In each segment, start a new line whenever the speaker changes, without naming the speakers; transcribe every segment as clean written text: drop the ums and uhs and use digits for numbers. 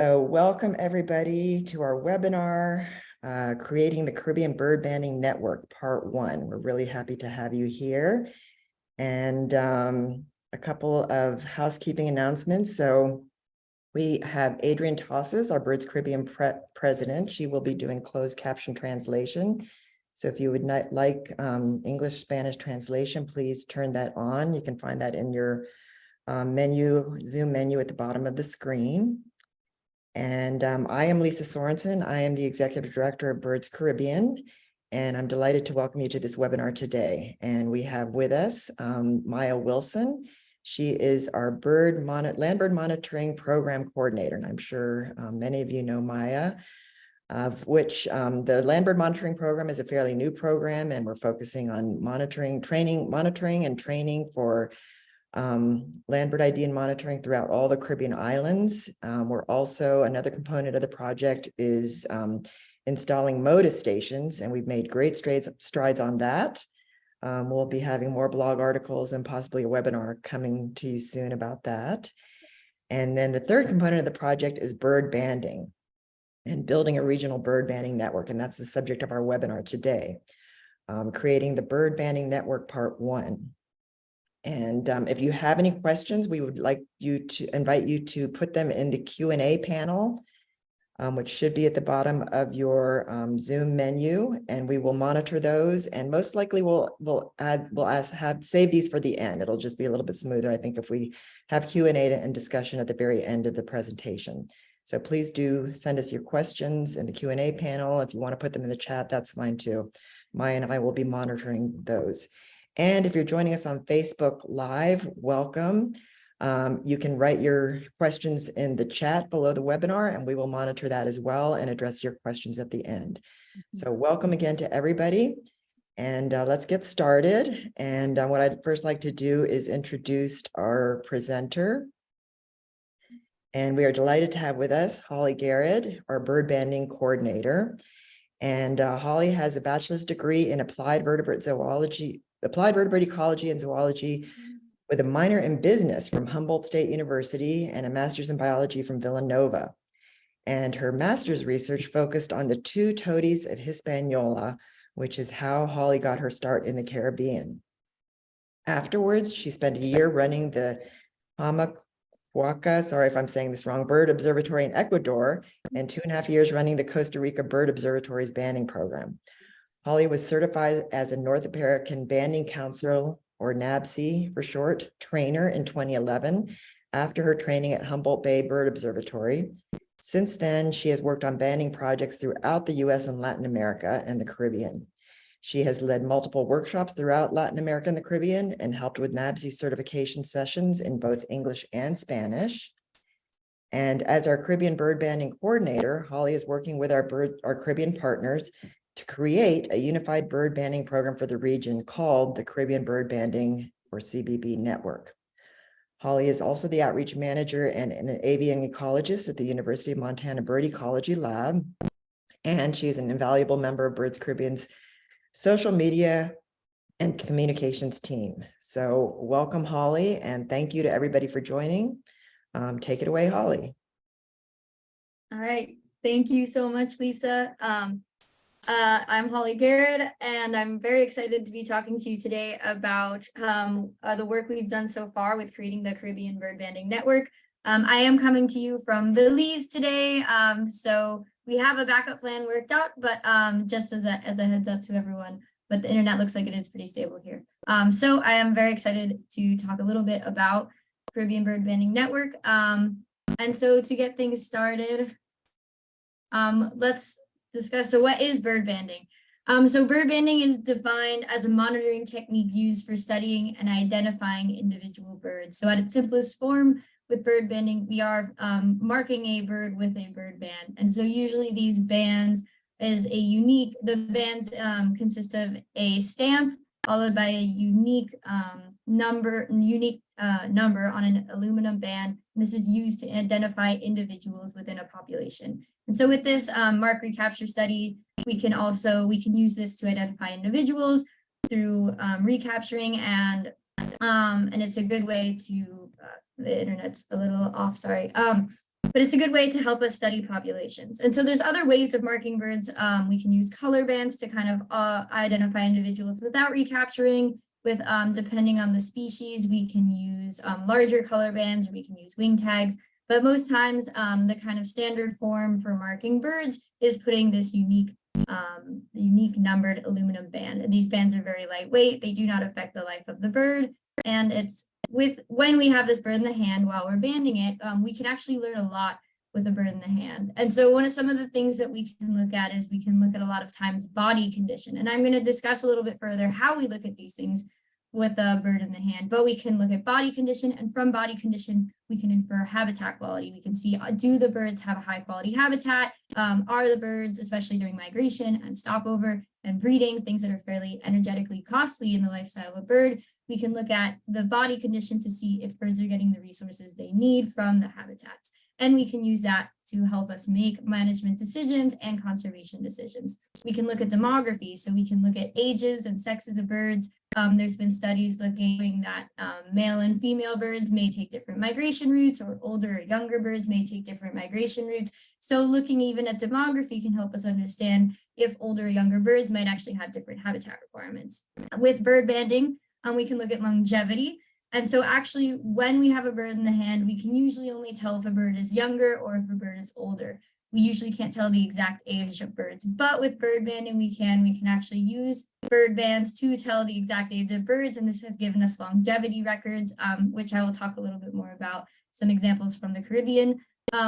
Welcome everybody to our webinar, Creating the Caribbean Bird Banding Network, Part 1. We're really happy to have you here. And a couple of housekeeping announcements. So we have Adrienne Tosses, our BirdsCaribbean president. She will be doing closed caption translation. So if you would not like English-Spanish translation, please turn that on. You can find that in your Zoom menu at the bottom of the screen. And I am Lisa Sorensen. I am the Executive Director of Birds Caribbean, and I'm delighted to welcome you to this webinar today. And we have with us Maya Wilson. She is our land bird monitoring program coordinator, and I'm sure many of you know Maya, of which the land bird monitoring program is a fairly new program, and we're focusing on monitoring and training for land bird ID and monitoring throughout all the Caribbean islands. We're also, another component of the project is installing MODIS stations, and we've made great strides on that. We'll be having more blog articles and possibly a webinar coming to you soon about that. And then the third component of the project is bird banding and building a regional bird banding network. And that's the subject of our webinar today, creating the bird banding network part 1. And if you have any questions, we would like you to invite you to put them in the Q&A panel, which should be at the bottom of your Zoom menu, and we will monitor those. And most likely we'll save these for the end. It'll just be a little bit smoother, I think, if we have Q&A and discussion at the very end of the presentation. So please do send us your questions in the Q&A panel. If you want to put them in the chat, that's fine too. Maya and I will be monitoring those. And if you're joining us on Facebook Live, welcome. You can write your questions in the chat below the webinar, and we will monitor that as well and address your questions at the end. So welcome again to everybody. And let's get started. And what I'd first like to do is introduce our presenter. And we are delighted to have with us Holly Garrett, our bird banding coordinator. And Holly has a bachelor's degree in applied vertebrate ecology and zoology with a minor in business from Humboldt State University and a master's in biology from Villanova. And her master's research focused on the two toadies of Hispaniola, which is how Holly got her start in the Caribbean. Afterwards, she spent a year running the Hamacuaca, sorry if I'm saying this wrong, Bird Observatory in Ecuador, and 2.5 years running the Costa Rica Bird Observatory's banding program. Holly was certified as a North American Banding Council, or NABC for short, trainer in 2011 after her training at Humboldt Bay Bird Observatory. Since then, she has worked on banding projects throughout the US and Latin America and the Caribbean. She has led multiple workshops throughout Latin America and the Caribbean and helped with NABC certification sessions in both English and Spanish. And as our Caribbean bird banding coordinator, Holly is working with our Caribbean partners to create a unified bird banding program for the region called the Caribbean Bird Banding, or CBB Network. Holly is also the outreach manager and an avian ecologist at the University of Montana Bird Ecology Lab. And she is an invaluable member of Birds Caribbean's social media and communications team. So welcome, Holly, and thank you to everybody for joining. Take it away, Holly.
All right. Thank you so much, Lisa. I'm Holly Garrett, and I'm very excited to be talking to you today about the work we've done so far with creating the Caribbean Bird Banding Network. I am coming to you from Belize today, so we have a backup plan worked out, but just as a heads up to everyone, but the internet looks like it is pretty stable here. So I am very excited to talk a little bit about Caribbean Bird Banding Network. And so to get things started, let's discuss, so what is bird banding? So bird banding is defined as a monitoring technique used for studying and identifying individual birds. So at its simplest form, with bird banding, we are marking a bird with a bird band. And so usually these bands the bands consist of a stamp followed by a unique number on an aluminum band. And this is used to identify individuals within a population. And so with this mark recapture study, we can use this to identify individuals through recapturing, and it's a good way to, the internet's a little off, sorry. but it's a good way to help us study populations. And so there's other ways of marking birds. We can use color bands to kind of identify individuals without recapturing. With depending on the species, we can use larger color bands, or we can use wing tags. But most times, the kind of standard form for marking birds is putting this unique numbered aluminum band. And these bands are very lightweight. They do not affect the life of the bird. And it's when we have this bird in the hand while we're banding it, we can actually learn a lot with a bird in the hand. And so some of the things that we can look at is we can look at a lot of times body condition. And I'm going to discuss a little bit further how we look at these things with a bird in the hand, but we can look at body condition, and from body condition, we can infer habitat quality. We can see, do the birds have a high quality habitat? Are the birds, especially during migration and stopover and breeding, things that are fairly energetically costly in the lifestyle of a bird? We can look at the body condition to see if birds are getting the resources they need from the habitats. And we can use that to help us make management decisions and conservation decisions. We can look at demography, so we can look at ages and sexes of birds. There's been studies looking that male and female birds may take different migration routes, or older or younger birds may take different migration routes. So looking even at demography can help us understand if older or younger birds might actually have different habitat requirements. With bird banding, we can look at longevity. And so actually, when we have a bird in the hand, we can usually only tell if a bird is younger or if a bird is older. We usually can't tell the exact age of birds, but with bird banding, we can actually use bird bands to tell the exact age of birds. And this has given us longevity records, which I will talk a little bit more about, some examples from the Caribbean.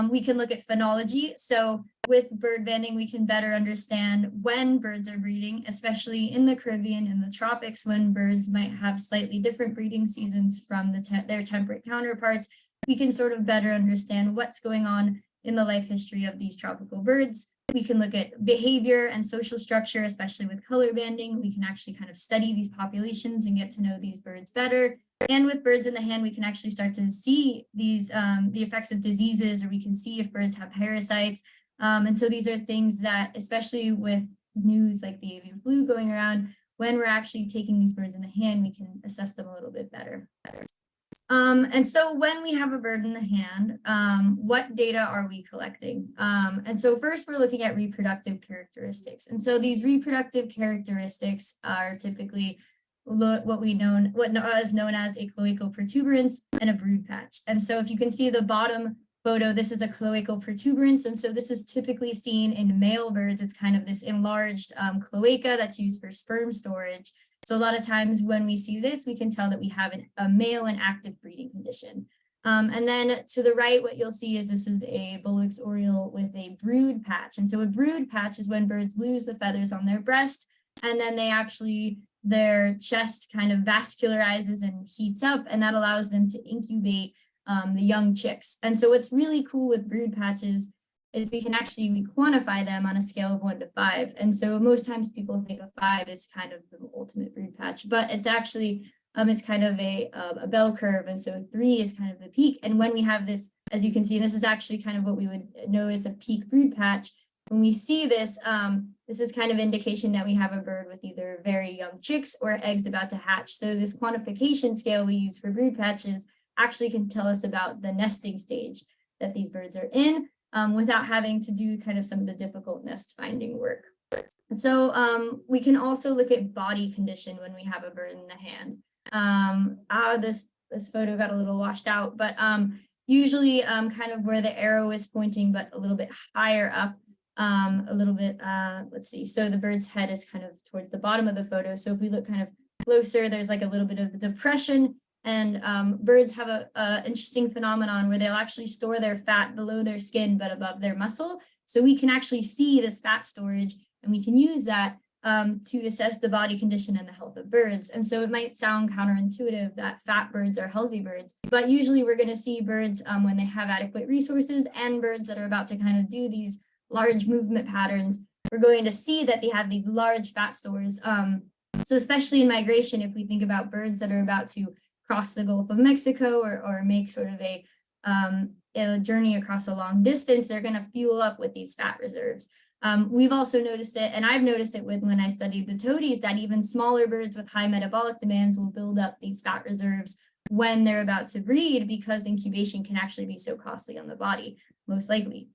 We can look at phenology. So with bird banding, we can better understand when birds are breeding, especially in the Caribbean and the tropics, when birds might have slightly different breeding seasons from their temperate counterparts. We can sort of better understand what's going on in the life history of these tropical birds. We can look at behavior and social structure, especially with color banding. We can actually kind of study these populations and get to know these birds better. And with birds in the hand, we can actually start to see these the effects of diseases, or we can see if birds have parasites. And so these are things that, especially with news like the avian flu going around, when we're actually taking these birds in the hand, we can assess them a little bit better. And so when we have a bird in the hand, what data are we collecting? And so first we're looking at reproductive characteristics. And so these reproductive characteristics are typically what is known as a cloacal protuberance and a brood patch. And so if you can see the bottom photo, this is a cloacal protuberance. And so this is typically seen in male birds. It's kind of this enlarged cloaca that's used for sperm storage. So a lot of times when we see this, we can tell that we have a male and active breeding condition. And then to the right, what you'll see is this is a Bullock's oriole with a brood patch. And so a brood patch is when birds lose the feathers on their breast, and then their chest kind of vascularizes and heats up, and that allows them to incubate the young chicks. And so what's really cool with brood patches is we can actually quantify them on a scale of 1 to 5. And so most times people think of 5 as kind of the ultimate brood patch, but it's actually it's kind of a bell curve. And so 3 is kind of the peak. And when we have this, as you can see, this is actually kind of what we would know as a peak brood patch. When we see this, this is kind of indication that we have a bird with either very young chicks or eggs about to hatch. So this quantification scale we use for brood patches actually can tell us about the nesting stage that these birds are in, without having to do kind of some of the difficult nest finding work. So we can also look at body condition when we have a bird in the hand. This photo got a little washed out, but usually kind of where the arrow is pointing, but a little bit higher up, let's see. So the bird's head is kind of towards the bottom of the photo. So if we look kind of closer, there's like a little bit of depression. And birds have a interesting phenomenon where they'll actually store their fat below their skin, but above their muscle. So we can actually see this fat storage, and we can use that to assess the body condition and the health of birds. And so it might sound counterintuitive that fat birds are healthy birds, but usually we're going to see birds when they have adequate resources, and birds that are about to kind of do these large movement patterns, we're going to see that they have these large fat stores. So especially in migration, if we think about birds that are about to cross the Gulf of Mexico or make sort of a journey across a long distance, they're going to fuel up with these fat reserves. We've also noticed it, and I've noticed it when I studied the toadies, that even smaller birds with high metabolic demands will build up these fat reserves when they're about to breed, because incubation can actually be so costly on the body. most likely.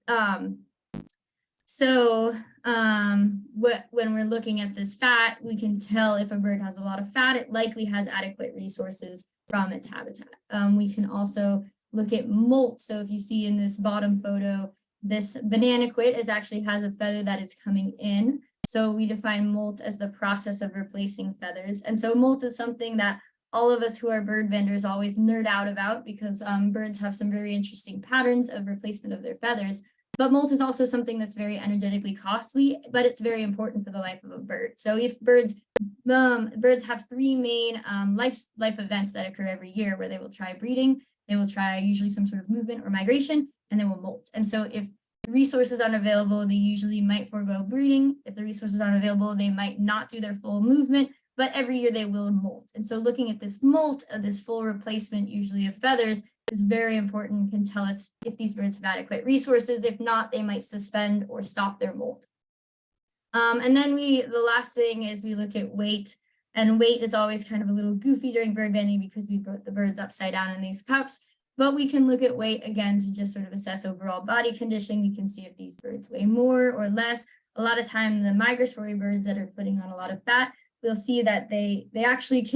When we're looking at this fat, we can tell if a bird has a lot of fat, it likely has adequate resources from its habitat. We can also look at molt. So if you see in this bottom photo, this banana quit actually has a feather that is coming in. So we define molt as the process of replacing feathers. And so molt is something that all of us who are bird vendors always nerd out about, because birds have some very interesting patterns of replacement of their feathers. But molt is also something that's very energetically costly, but it's very important for the life of a bird. So if birds have three main life events that occur every year, where they will try breeding, they will try usually some sort of movement or migration, and they will molt. And so if the resources aren't available, they usually might forego breeding. If the resources aren't available, they might not do their full movement, but every year they will molt. And so looking at this molt, this full replacement usually of feathers, is very important and can tell us if these birds have adequate resources. If not, they might suspend or stop their molt. And then the last thing is we look at weight, and weight is always kind of a little goofy during bird banding because we put the birds upside down in these cups, but we can look at weight again to just sort of assess overall body condition. We can see if these birds weigh more or less. A lot of time the migratory birds that are putting on a lot of fat, we'll see that they actually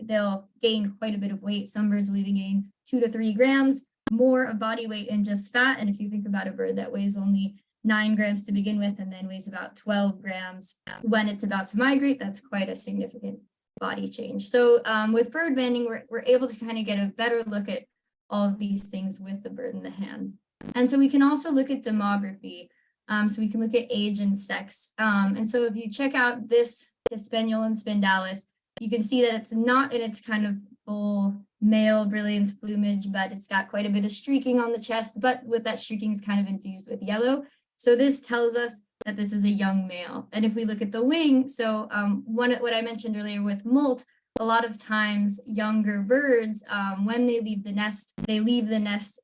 they'll gain quite a bit of weight. Some birds will even gain 2 to 3 grams more of body weight in just fat. And if you think about a bird that weighs only 9 grams to begin with and then weighs about 12 grams when it's about to migrate, that's quite a significant body change. So with bird banding, we're able to kind of get a better look at all of these things with the bird in the hand. And so we can also look at demography. So we can look at age and sex. And so if you check out this Hispaniola and Spindalis, you can see that it's not in its kind of full male brilliant plumage, but it's got quite a bit of streaking on the chest, but with that streaking is kind of infused with yellow. So this tells us that this is a young male. And if we look at the wing, so what I mentioned earlier with molt, a lot of times younger birds, when they leave the nest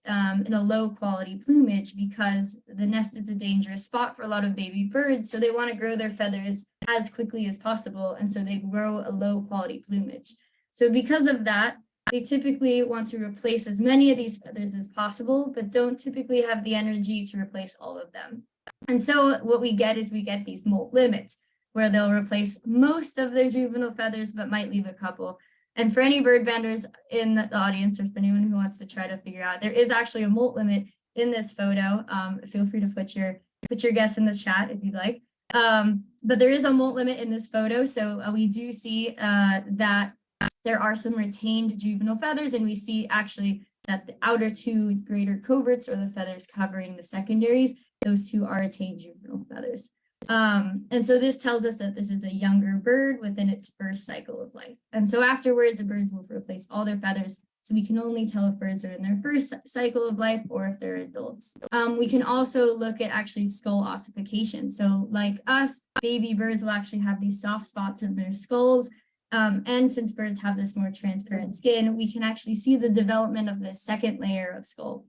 in a low quality plumage, because the nest is a dangerous spot for a lot of baby birds. So they want to grow their feathers as quickly as possible. And so they grow a low quality plumage. So because of that, they typically want to replace as many of these feathers as possible, but don't typically have the energy to replace all of them. And so what we get is these molt limits, where they'll replace most of their juvenile feathers, but might leave a couple. And for any bird banders in the audience, or for anyone who wants to try to figure out, there is actually a molt limit in this photo. Feel free to put your guess in the chat if you'd like. But there is a molt limit in this photo. So we do see that there are some retained juvenile feathers, and we see actually that the outer 2 greater coverts, or the feathers covering the secondaries, those 2 are retained juvenile feathers. And so this tells us that this is a younger bird within its first cycle of life. And so afterwards, the birds will replace all their feathers. So we can only tell if birds are in their first cycle of life or if they're adults. We can also look at actually skull ossification. So like us, baby birds will actually have these soft spots in their skulls. And since birds have this more transparent skin, we can actually see the development of this second layer of skull,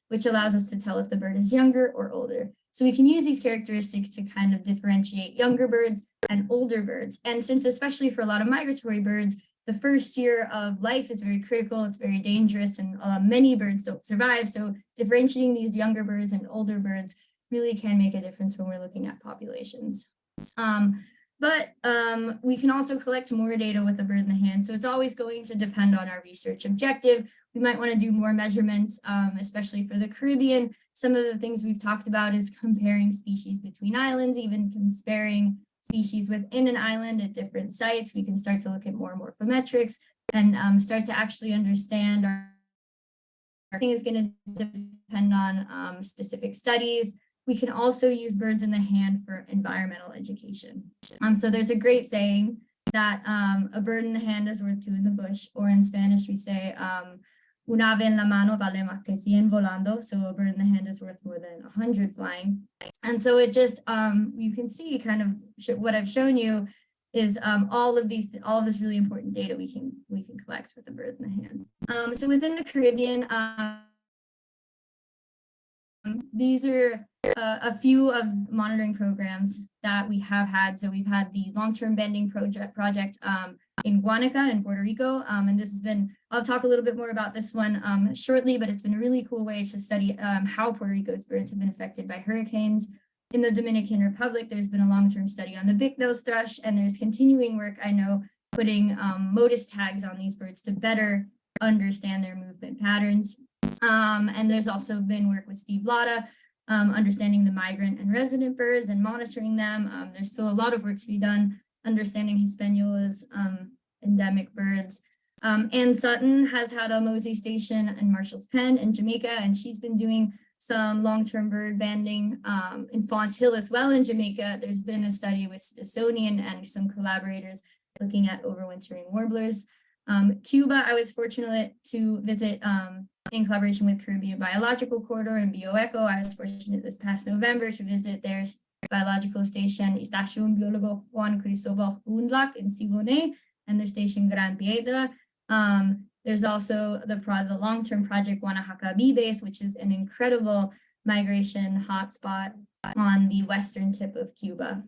which allows us to tell if the bird is younger or older. So we can use these characteristics to kind of differentiate younger birds and older birds. And since especially for a lot of migratory birds, the first year of life is very critical, it's very dangerous, and many birds don't survive. So differentiating these younger birds and older birds really can make a difference when we're looking at populations. But we can also collect more data with a bird in the hand. So it's always going to depend on our research objective. We might want to do more measurements, especially for the Caribbean. Some of the things we've talked about is comparing species between islands, even comparing species within an island at different sites. We can start to look at more morphometrics and start to actually understand our thing is going to depend on specific studies. We can also use birds in the hand for environmental education. So there's a great saying that a bird in the hand is worth 2 in the bush, or in Spanish we say, un ave en la mano vale más que 100 volando. So a bird in the hand is worth more than 100 flying. And so it just, you can see kind of what I've shown you is all of this really important data we can collect with a bird in the hand. So within the Caribbean, these are a few of monitoring programs that we have had. So we've had the long-term banding project in Guanica in Puerto Rico. And this has been, I'll talk a little bit more about this one shortly, but it's been a really cool way to study how Puerto Rico's birds have been affected by hurricanes. In the Dominican Republic, there's been a long-term study on the big-nosed thrush, and there's continuing work, I know, putting modus tags on these birds to better understand their movement patterns. And there's also been work with Steve Latta, understanding the migrant and resident birds and monitoring them. There's still a lot of work to be done understanding Hispaniola's endemic birds. Ann Sutton has had a Mosey station in Marshall's Pen in Jamaica, and she's been doing some long-term bird banding in Fawns Hill as well in Jamaica. There's been a study with Smithsonian and some collaborators looking at overwintering warblers. Cuba, I was fortunate to visit in collaboration with Caribbean Biological Corridor and BioEco. I was fortunate this past November to visit their biological station, Estación Biólogo Juan Cristóbal Unlac in Siboney, and their station Gran Piedra. There's also the long-term project Guanajaca Bee Base, which is an incredible migration hotspot on the western tip of Cuba.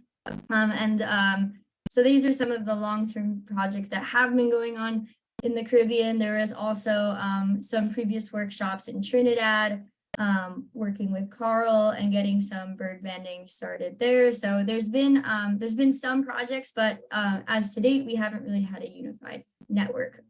So these are some of the long-term projects that have been going on in the Caribbean. There is also some previous workshops in Trinidad, working with Carl and getting some bird banding started there. So there's been some projects, but as to date, we haven't really had a unified network.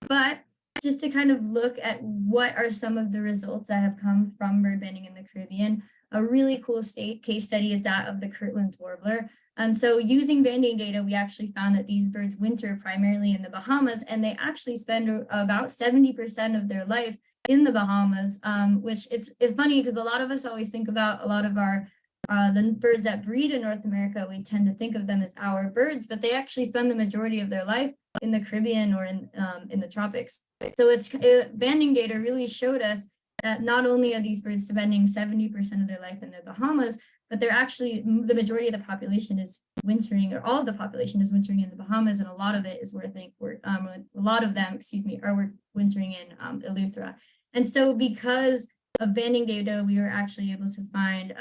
But just to kind of look at what are some of the results that have come from bird banding in the Caribbean, a really cool case study is that of the Kirtland's warbler. And so using banding data, we actually found that these birds winter primarily in the Bahamas, and they actually spend about 70% of their life in the Bahamas, which it's funny because a lot of us always think about a lot of our the birds that breed in North America, we tend to think of them as our birds, but they actually spend the majority of their life in the Caribbean or in the tropics. So banding data really showed us that not only are these birds spending 70% of their life in the Bahamas, but they're actually, the majority of the population is wintering, or all of the population is wintering in the Bahamas, and a lot of it is a lot of them, are wintering in Eleuthera. And so because of banding data, we were actually able to find,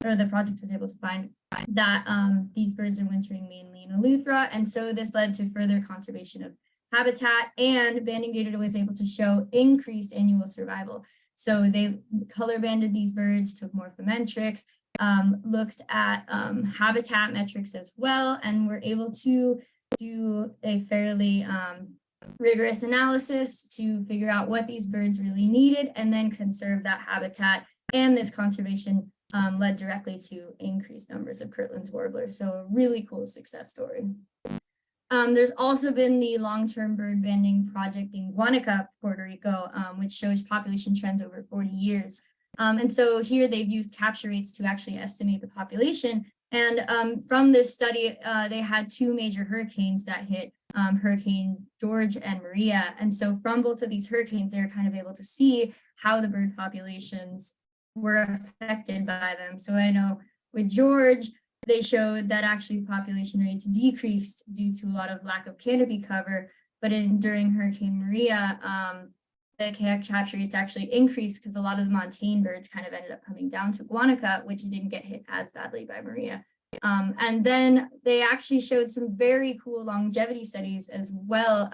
or the project was able to find that these birds are wintering mainly in Eleuthera. And so this led to further conservation of habitat, and banding data was able to show increased annual survival. So they color banded these birds, took morphometrics, looked at habitat metrics as well, and were able to do a fairly rigorous analysis to figure out what these birds really needed and then conserve that habitat. And this conservation led directly to increased numbers of Kirtland's warblers. So a really cool success story. There's also been the long-term bird banding project in Guanica, Puerto Rico, which shows population trends over 40 years. And so here they've used capture rates to actually estimate the population. And from this study, they had two major hurricanes that hit, Hurricane George and Maria. And so from both of these hurricanes, they were kind of able to see how the bird populations were affected by them. So I know with George, they showed that actually population rates decreased due to a lot of lack of canopy cover, but during Hurricane Maria, the capture rates actually increased because a lot of the montane birds kind of ended up coming down to Guanica, which didn't get hit as badly by Maria. And then they actually showed some very cool longevity studies as well.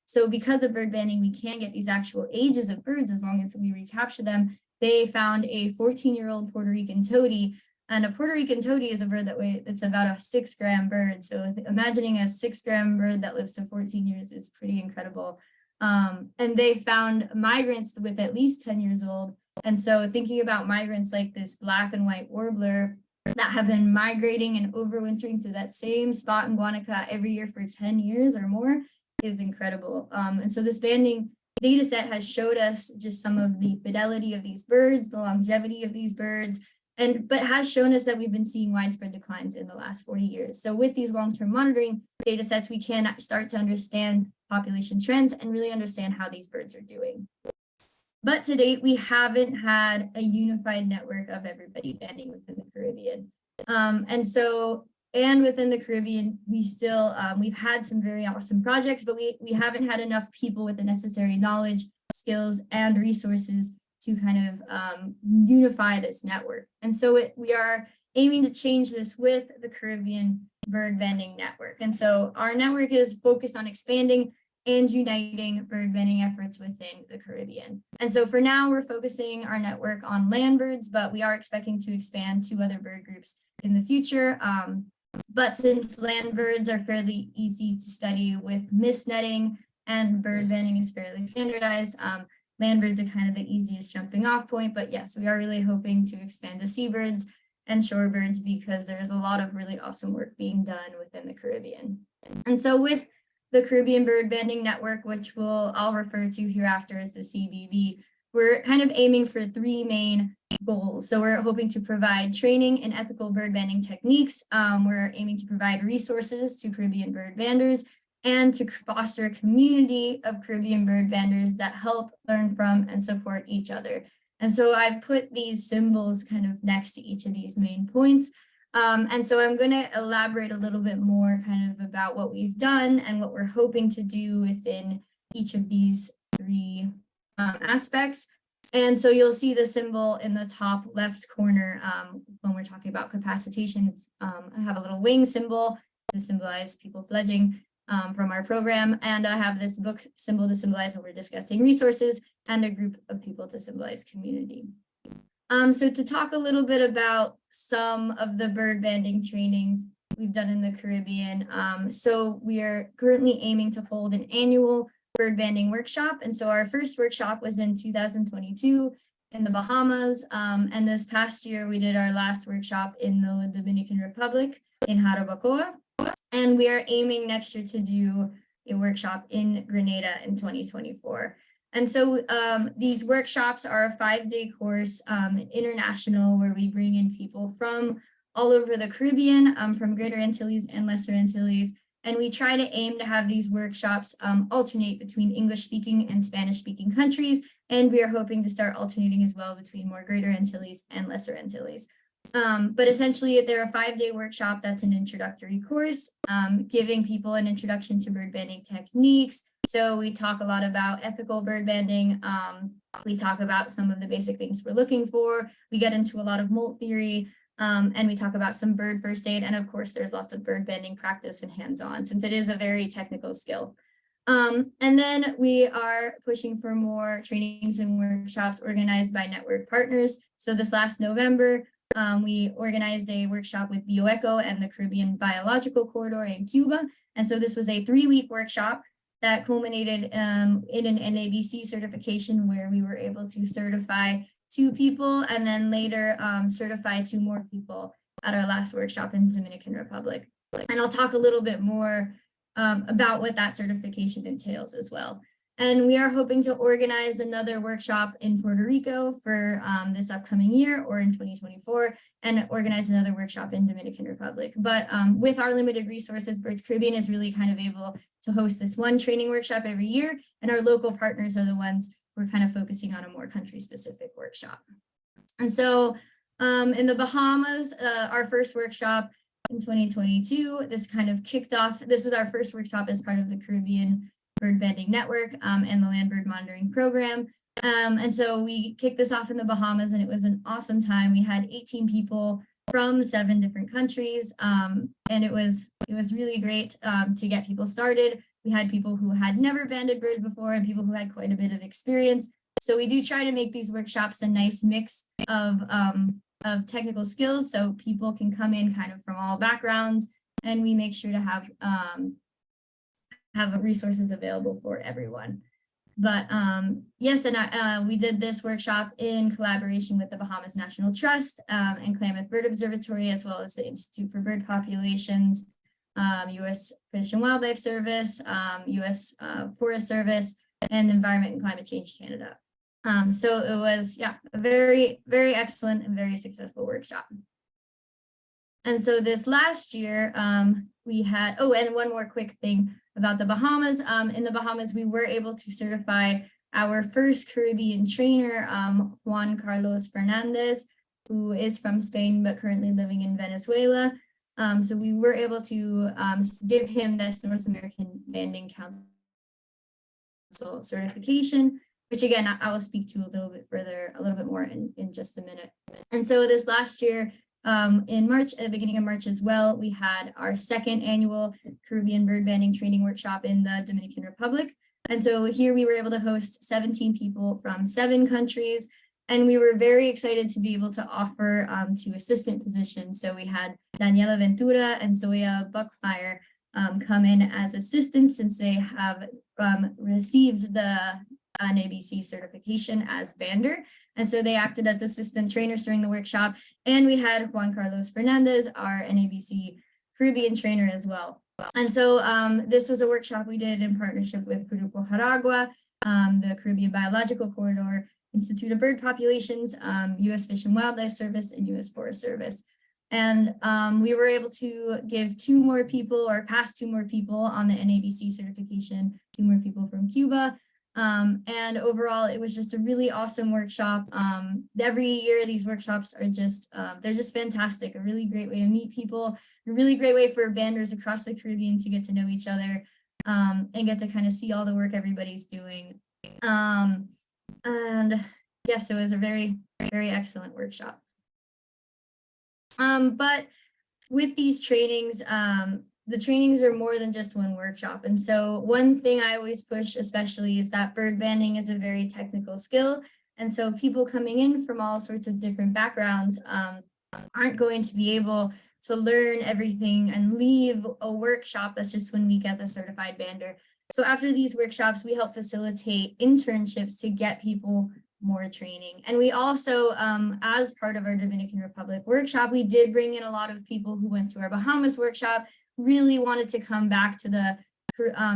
So because of bird banding, we can get these actual ages of birds as long as we recapture them. They found a 14-year-old Puerto Rican toady. And a Puerto Rican toady is a bird that it's about a 6-gram bird. So imagining a 6-gram bird that lives to 14 years is pretty incredible. And they found migrants with at least 10 years old. And so thinking about migrants like this black and white warbler that have been migrating and overwintering to that same spot in Guanica every year for 10 years or more is incredible. And so this banding data set has showed us just some of the fidelity of these birds, the longevity of these birds, but has shown us that we've been seeing widespread declines in the last 40 years. So with these long-term monitoring data sets, we can start to understand population trends and really understand how these birds are doing. But to date, we haven't had a unified network of everybody banding within the Caribbean. And within the Caribbean, we still, we've had some very awesome projects, but we haven't had enough people with the necessary knowledge, skills, and resources to kind of unify this network. And so we are aiming to change this with the Caribbean Bird Banding Network. And so our network is focused on expanding and uniting bird banding efforts within the Caribbean. And so for now, we're focusing our network on land birds, but we are expecting to expand to other bird groups in the future. But since land birds are fairly easy to study with mist netting and bird banding is fairly standardized, land birds are kind of the easiest jumping off point. But yes, we are really hoping to expand to seabirds and shorebirds because there's a lot of really awesome work being done within the Caribbean. And so with the Caribbean Bird Banding Network, which I'll refer to hereafter as the CBB, we're kind of aiming for three main goals. So we're hoping to provide training in ethical bird banding techniques. We're aiming to provide resources to Caribbean bird banders and to foster a community of Caribbean bird banders that help learn from and support each other. And so I've put these symbols kind of next to each of these main points. And so I'm going to elaborate a little bit more kind of about what we've done and what we're hoping to do within each of these three aspects. And so you'll see the symbol in the top left corner when we're talking about capacitation. I have a little wing symbol to symbolize people fledging from our program. And I have this book symbol to symbolize what we're discussing resources and a group of people to symbolize community. So to talk a little bit about some of the bird banding trainings we've done in the Caribbean. So we are currently aiming to hold an annual bird banding workshop. And so our first workshop was in 2022 in the Bahamas. And this past year, we did our last workshop in the Dominican Republic in Jarabacoa. And we are aiming next year to do a workshop in Grenada in 2024. And so these workshops are a 5-day course, international, where we bring in people from all over the Caribbean, from Greater Antilles and Lesser Antilles. And we try to aim to have these workshops alternate between English-speaking and Spanish-speaking countries. And we are hoping to start alternating as well between more Greater Antilles and Lesser Antilles. But essentially, they're a 5-day workshop that's an introductory course, giving people an introduction to bird banding techniques. So we talk a lot about ethical bird banding. We talk about some of the basic things we're looking for. We get into a lot of molt theory, and we talk about some bird first aid. And of course, there's lots of bird banding practice and hands-on, since it is a very technical skill. And then we are pushing for more trainings and workshops organized by network partners. So this last November, we organized a workshop with BioEco and the Caribbean Biological Corridor in Cuba. And so this was a 3-week workshop that culminated in an NABC certification, where we were able to certify 2 people and then later certify 2 more people at our last workshop in Dominican Republic. And I'll talk a little bit more about what that certification entails as well. And we are hoping to organize another workshop in Puerto Rico for this upcoming year, or in 2024, and organize another workshop in Dominican Republic. But with our limited resources, Birds Caribbean is really kind of able to host this one training workshop every year, and our local partners are the ones who are kind of focusing on a more country-specific workshop. And so in the Bahamas, our first workshop in 2022, this kind of kicked off. This is our first workshop as part of the Caribbean Bird Banding Network and the Land Bird Monitoring Program. And so we kicked this off in the Bahamas, and it was an awesome time. We had 18 people from 7 different countries, and it was really great to get people started. We had people who had never banded birds before and people who had quite a bit of experience. So we do try to make these workshops a nice mix of technical skills, so people can come in kind of from all backgrounds, and we make sure to have resources available for everyone. But yes, and we did this workshop in collaboration with the Bahamas National Trust and Klamath Bird Observatory, as well as the Institute for Bird Populations, U.S. Fish and Wildlife Service, U.S. Forest Service, and Environment and Climate Change Canada. So it was, yeah, a very, very excellent and very successful workshop. And so this last year, we had, oh, and one more quick thing about the Bahamas. In the Bahamas, we were able to certify our first Caribbean trainer, Juan Carlos Fernandez, who is from Spain, but currently living in Venezuela. So we were able to give him this North American Banding Council certification, which again, I will speak to a little bit further, a little bit more in just a minute. And so this last year, in March, at the beginning of March as well, we had our second annual Caribbean bird banding training workshop in the Dominican Republic. And so here we were able to host 17 people from 7 countries. And we were very excited to be able to offer 2 assistant positions. So we had Daniela Ventura and Zoya Buckmeyer come in as assistants, since they have received the NABC certification as bander. And so they acted as assistant trainers during the workshop. And we had Juan Carlos Fernandez, our NABC Caribbean trainer as well. And so this was a workshop we did in partnership with Grupo Jaragua, the Caribbean Biological Corridor, Institute of Bird Populations, U.S. Fish and Wildlife Service, and U.S. Forest Service. And we were able to give 2 more people, or pass 2 more people on the NABC certification, 2 more people from Cuba. And overall, it was just a really awesome workshop. Every year, these workshops are just, they're just fantastic. A really great way to meet people, a really great way for banders across the Caribbean to get to know each other, and get to kind of see all the work everybody's doing. And yes, it was a very, very excellent workshop. But with these trainings, the trainings are more than just one workshop. And so one thing I always push especially is that bird banding is a very technical skill. And so people coming in from all sorts of different backgrounds aren't going to be able to learn everything and leave a workshop that's just 1 week as a certified bander. So after these workshops, we help facilitate internships to get people more training. And we also, as part of our Dominican Republic workshop, we did bring in a lot of people who went to our Bahamas workshop, really wanted to come back to the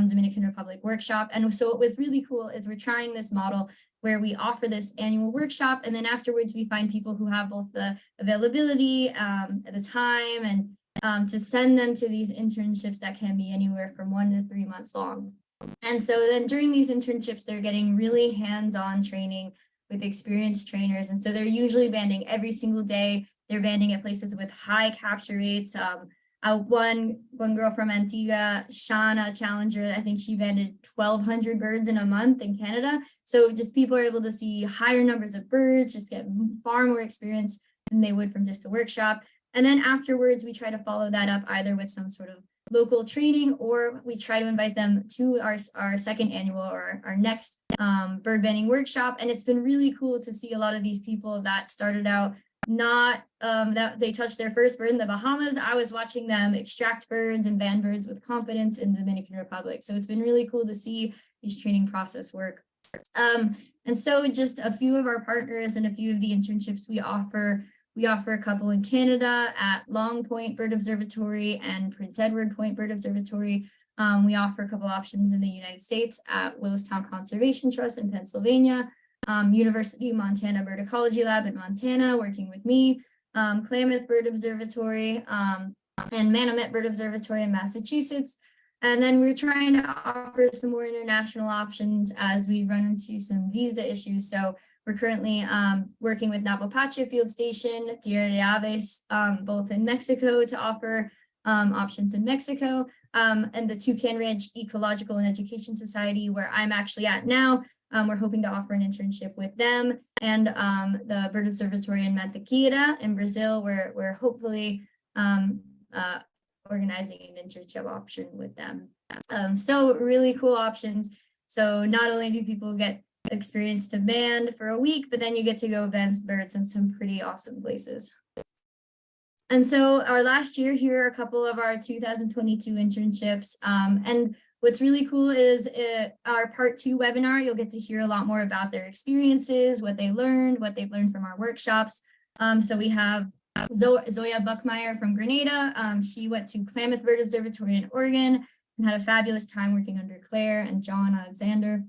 Dominican Republic workshop. And so what was really cool is we're trying this model where we offer this annual workshop, and then afterwards we find people who have both the availability, the time, and to send them to these internships that can be anywhere from 1 to 3 months long. And so then during these internships, they're getting really hands-on training with experienced trainers. And so they're usually banding every single day. They're banding at places with high capture rates. One girl from Antigua, Shauna Challenger, I think she banded 1,200 birds in a month in Canada. So just people are able to see higher numbers of birds, just get far more experience than they would from just a workshop. And then afterwards, we try to follow that up either with some sort of local training, or we try to invite them to our second annual or our next bird banding workshop. And it's been really cool to see a lot of these people that started out not that they touched their first bird in the Bahamas. I was watching them extract birds and band birds with confidence in the Dominican Republic. So it's been really cool to see these training process work. And so just a few of our partners and a few of the internships we offer a couple in Canada at Long Point Bird Observatory and Prince Edward Point Bird Observatory. We offer a couple options in the United States at Willistown Conservation Trust in Pennsylvania, University of Montana Bird Ecology Lab in Montana, working with me, Klamath Bird Observatory, and Manomet Bird Observatory in Massachusetts. And then we're trying to offer some more international options as we run into some visa issues. So we're currently working with Napopache Field Station, Tierra de Aves, both in Mexico to offer options in Mexico, and the Toucan Ranch Ecological and Education Society, where I'm actually at now. We're hoping to offer an internship with them, and the Bird Observatory in Mantiqueira in Brazil, where we're hopefully organizing an internship option with them. So really cool options. So not only do people get experience to band for a week, but then you get to go band birds in some pretty awesome places. And so our last year, here are a couple of our 2022 internships. And what's really cool is our part 2 webinar, you'll get to hear a lot more about their experiences, what they've learned from our workshops. So we have Zoya Buckmeyer from Grenada. She went to Klamath Bird Observatory in Oregon and had a fabulous time working under Claire and John Alexander.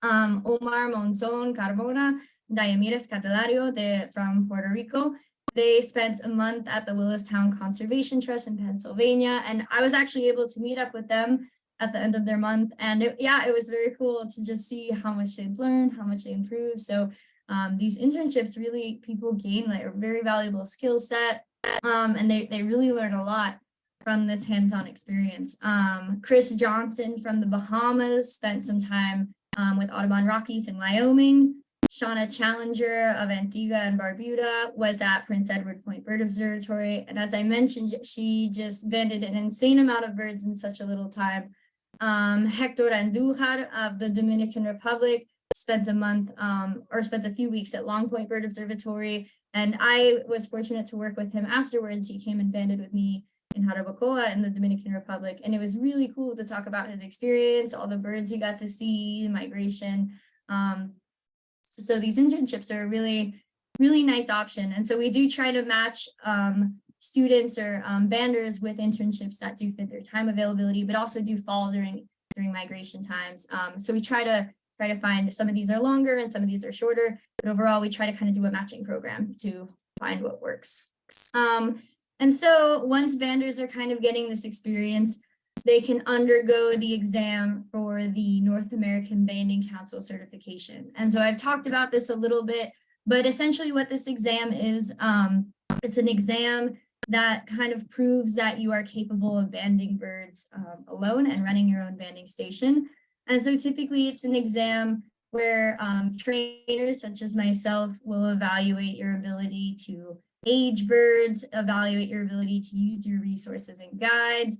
Omar Monzon Carbona, Dayamiris Catelario from Puerto Rico. They spent a month at the Willistown Conservation Trust in Pennsylvania, and I was actually able to meet up with them at the end of their month. And it was very cool to just see how much they've learned, how much they improved. So these internships really, people gain like a very valuable skill set, and they really learn a lot from this hands-on experience. Chris Johnson from the Bahamas spent some time with Audubon Rockies in Wyoming. Shauna Challenger of Antigua and Barbuda was at Prince Edward Point Bird Observatory. And as I mentioned, she just banded an insane amount of birds in such a little time. Hector Andujar of the Dominican Republic spent a month or spent a few weeks at Long Point Bird Observatory. And I was fortunate to work with him afterwards. He came and banded with me in Jarabacoa in the Dominican Republic. And it was really cool to talk about his experience, all the birds he got to see, migration. So these internships are a really, really nice option. And so we do try to match students or banders with internships that do fit their time availability, but also do fall during migration times. So we try to find, some of these are longer and some of these are shorter, but overall we try to kind of do a matching program to find what works. And so once banders are kind of getting this experience, they can undergo the exam for the North American Banding Council certification. And so I've talked about this a little bit, but essentially what this exam is, it's an exam that kind of proves that you are capable of banding birds alone and running your own banding station. And so typically it's an exam where trainers such as myself will evaluate your ability to age birds, evaluate your ability to use your resources and guides.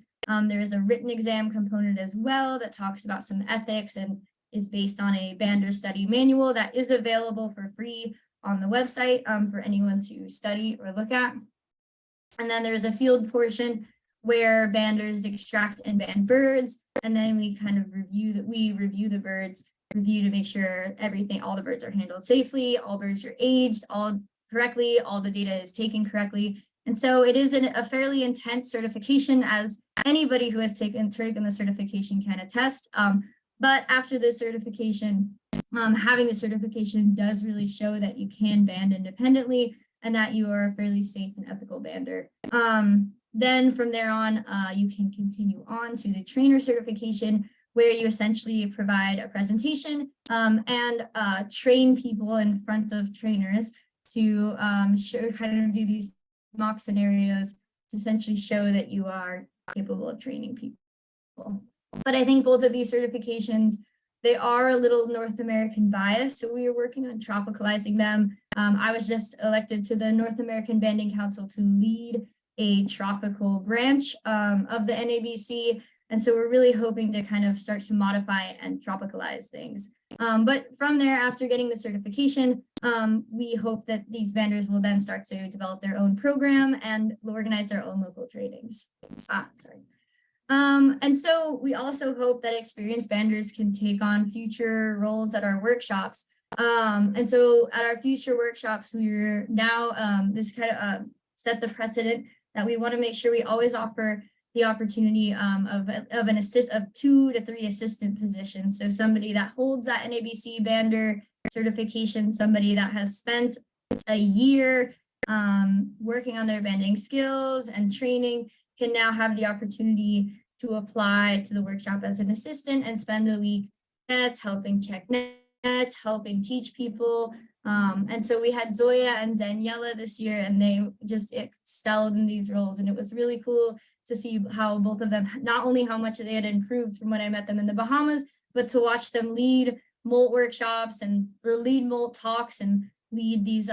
There is a written exam component as well that talks about some ethics and is based on a bander study manual that is available for free on the website for anyone to study or look at. And then there's a field portion where banders extract and band birds, and then we kind of review the birds, to make sure all the birds are handled safely, all birds are aged, all correctly, all the data is taken correctly. And so it is a fairly intense certification, as anybody who has taken the certification can attest. But after the certification, having the certification does really show that you can band independently and that you are a fairly safe and ethical bander. Then from there on, you can continue on to the trainer certification, where you essentially provide a presentation and train people in front of trainers to kind of do these mock scenarios to essentially show that you are capable of training people. But I think both of these certifications, they are a little North American biased, so we are working on tropicalizing them. I was just elected to the North American Banding Council to lead a tropical branch of the NABC. And so we're really hoping to kind of start to modify and tropicalize things. But from there, after getting the certification, we hope that these banders will then start to develop their own program and organize their own local trainings. And so we also hope that experienced banders can take on future roles at our workshops. And so at our future workshops, we're now, this kind of set the precedent that we want to make sure we always offer the opportunity of 2 to 3 assistant positions. So somebody that holds that NABC bander certification, somebody that has spent a year working on their banding skills and training, can now have the opportunity to apply to the workshop as an assistant and spend a week that's helping check nets, helping teach people. And so we had Zoya and Daniela this year, and they just excelled in these roles. And it was really cool to see how both of them, not only how much they had improved from when I met them in the Bahamas, but to watch them lead molt workshops and lead molt talks and lead these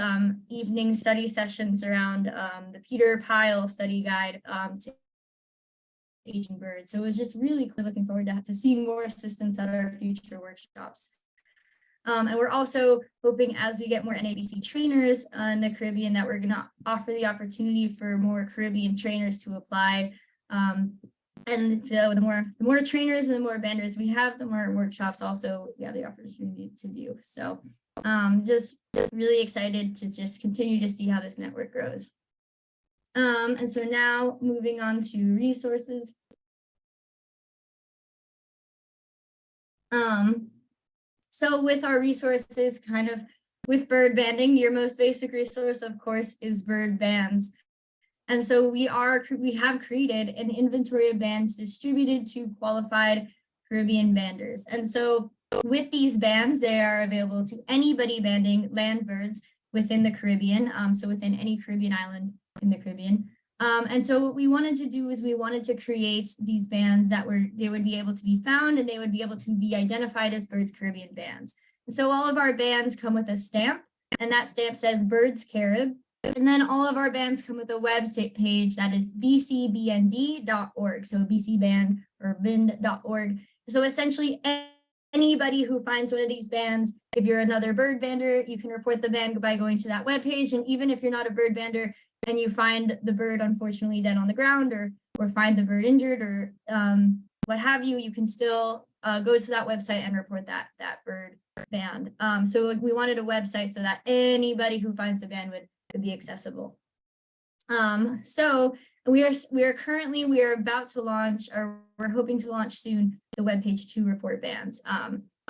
evening study sessions around the Peter Pyle study guide to aging birds. So it was just really cool, looking forward to seeing more assistants at our future workshops. And we're also hoping, as we get more NABC trainers in the Caribbean, that we're going to offer the opportunity for more Caribbean trainers to apply. And the more trainers and the more banders we have, the more workshops also we have the opportunity to do. So just really excited to just continue to see how this network grows. And so now moving on to resources. So with our resources, kind of with bird banding, your most basic resource, of course, is bird bands. And so we have created an inventory of bands distributed to qualified Caribbean banders. And so with these bands, they are available to anybody banding land birds within the Caribbean, so within any Caribbean island in the Caribbean. And so what we wanted to do is we wanted to create these bands that they would be able to be found and they would be able to be identified as BirdsCaribbean bands. So all of our bands come with a stamp, and that stamp says Birds Carib. And then all of our bands come with a website page that is bcbnd.org. So bcband or bind.org. So essentially anybody who finds one of these bands, if you're another bird bander, you can report the band by going to that webpage. And even if you're not a bird bander and you find the bird unfortunately dead on the ground or find the bird injured or what have you, you can still go to that website and report that bird band. So we wanted a website so that anybody who finds the band would be accessible. So we are about to launch, or we're hoping to launch soon, the webpage to report bands.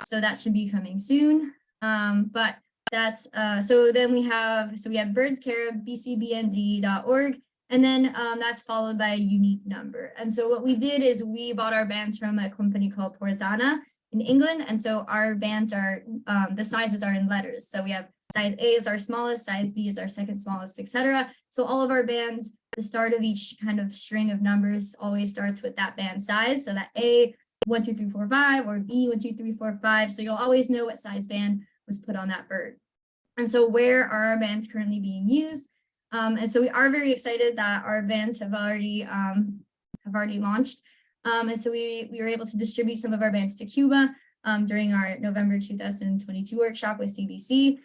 So that should be coming soon. But that's so then we have BirdsCarib, bcbnd.org, and then that's followed by a unique number. And so what we did is we bought our bands from a company called Porzana in England, and so our bands are the sizes are in letters. So we have size A is our smallest, size B is our second smallest, etc. So all of our bands, the start of each kind of string of numbers always starts with that band size. So that A 1, 2, 3, 4, 5 or B 1, 2, 3, 4, 5. So you'll always know what size band was put on that bird. And so where are our bands currently being used? And so we are very excited that our bands have already launched. And so we were able to distribute some of our bands to Cuba during our November 2022 workshop with CBC.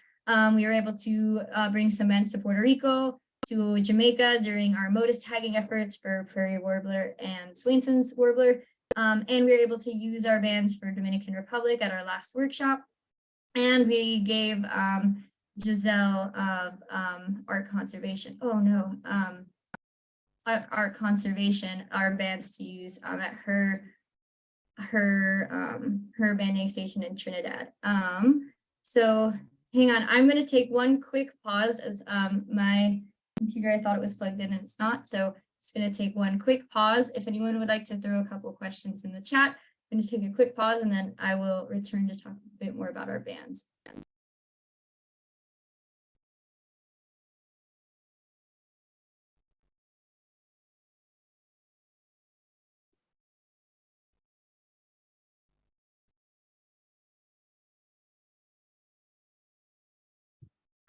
We were able to bring some bands to Puerto Rico, to Jamaica during our modus tagging efforts for prairie warbler and Swainson's warbler. And we were able to use our bands for Dominican Republic at our last workshop. And we gave Giselle of Art Conservation, Art Conservation, our bands to use at her banding station in Trinidad. So hang on, I'm going to take one quick pause as my computer, I thought it was plugged in and it's not. So just going to take one quick pause. If anyone would like to throw a couple of questions in the chat, I'm going to take a quick pause and then I will return to talk a bit more about our bands.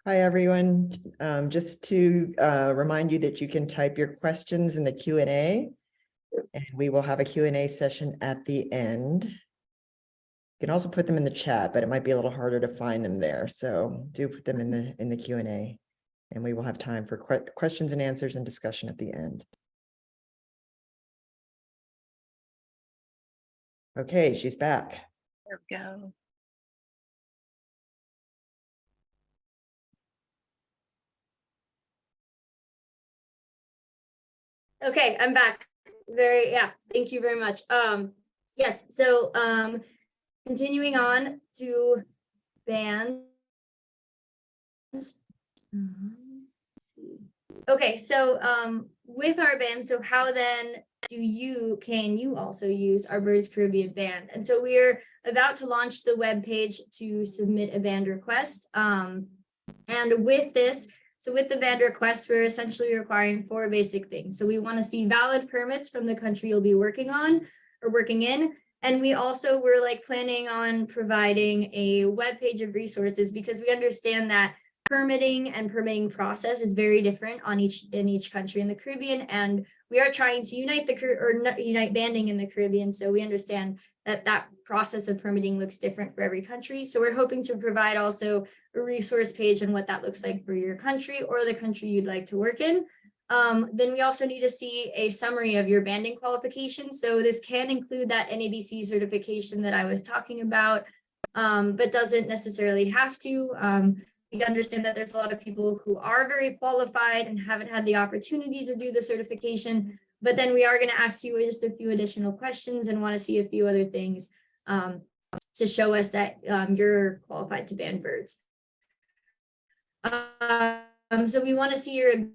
Hi, everyone. Just to remind you that you can type your questions in the Q&A, and we will have a Q&A session at the end. You can also put them in the chat, but it might be a little harder to find them there. So do put them in the Q&A, and we will have time for questions and answers and discussion at the end. Okay, she's back.
There we go.
Okay, I'm back. Thank you very much. Yes, so continuing on to bands. Okay, so with our band, so how then can you also use our BirdsCaribbean band? And so we're about to launch the web page to submit a band request. And with this, so with the band request, we're essentially requiring 4 basic things. So we want to see valid permits from the country you'll be working on or working in. And we're like planning on providing a web page of resources because we understand that permitting process is very different in each country in the Caribbean, and we are trying to unite banding in the Caribbean. So we understand that process of permitting looks different for every country. So we're hoping to provide also a resource page on what that looks like for your country or the country you'd like to work in. Then we also need to see a summary of your banding qualifications. So this can include that NABC certification that I was talking about, but doesn't necessarily have to. We understand that there's a lot of people who are very qualified and haven't had the opportunity to do the certification, but then we are going to ask you just a few additional questions and want to see a few other things to show us that you're qualified to band birds. So we want to see your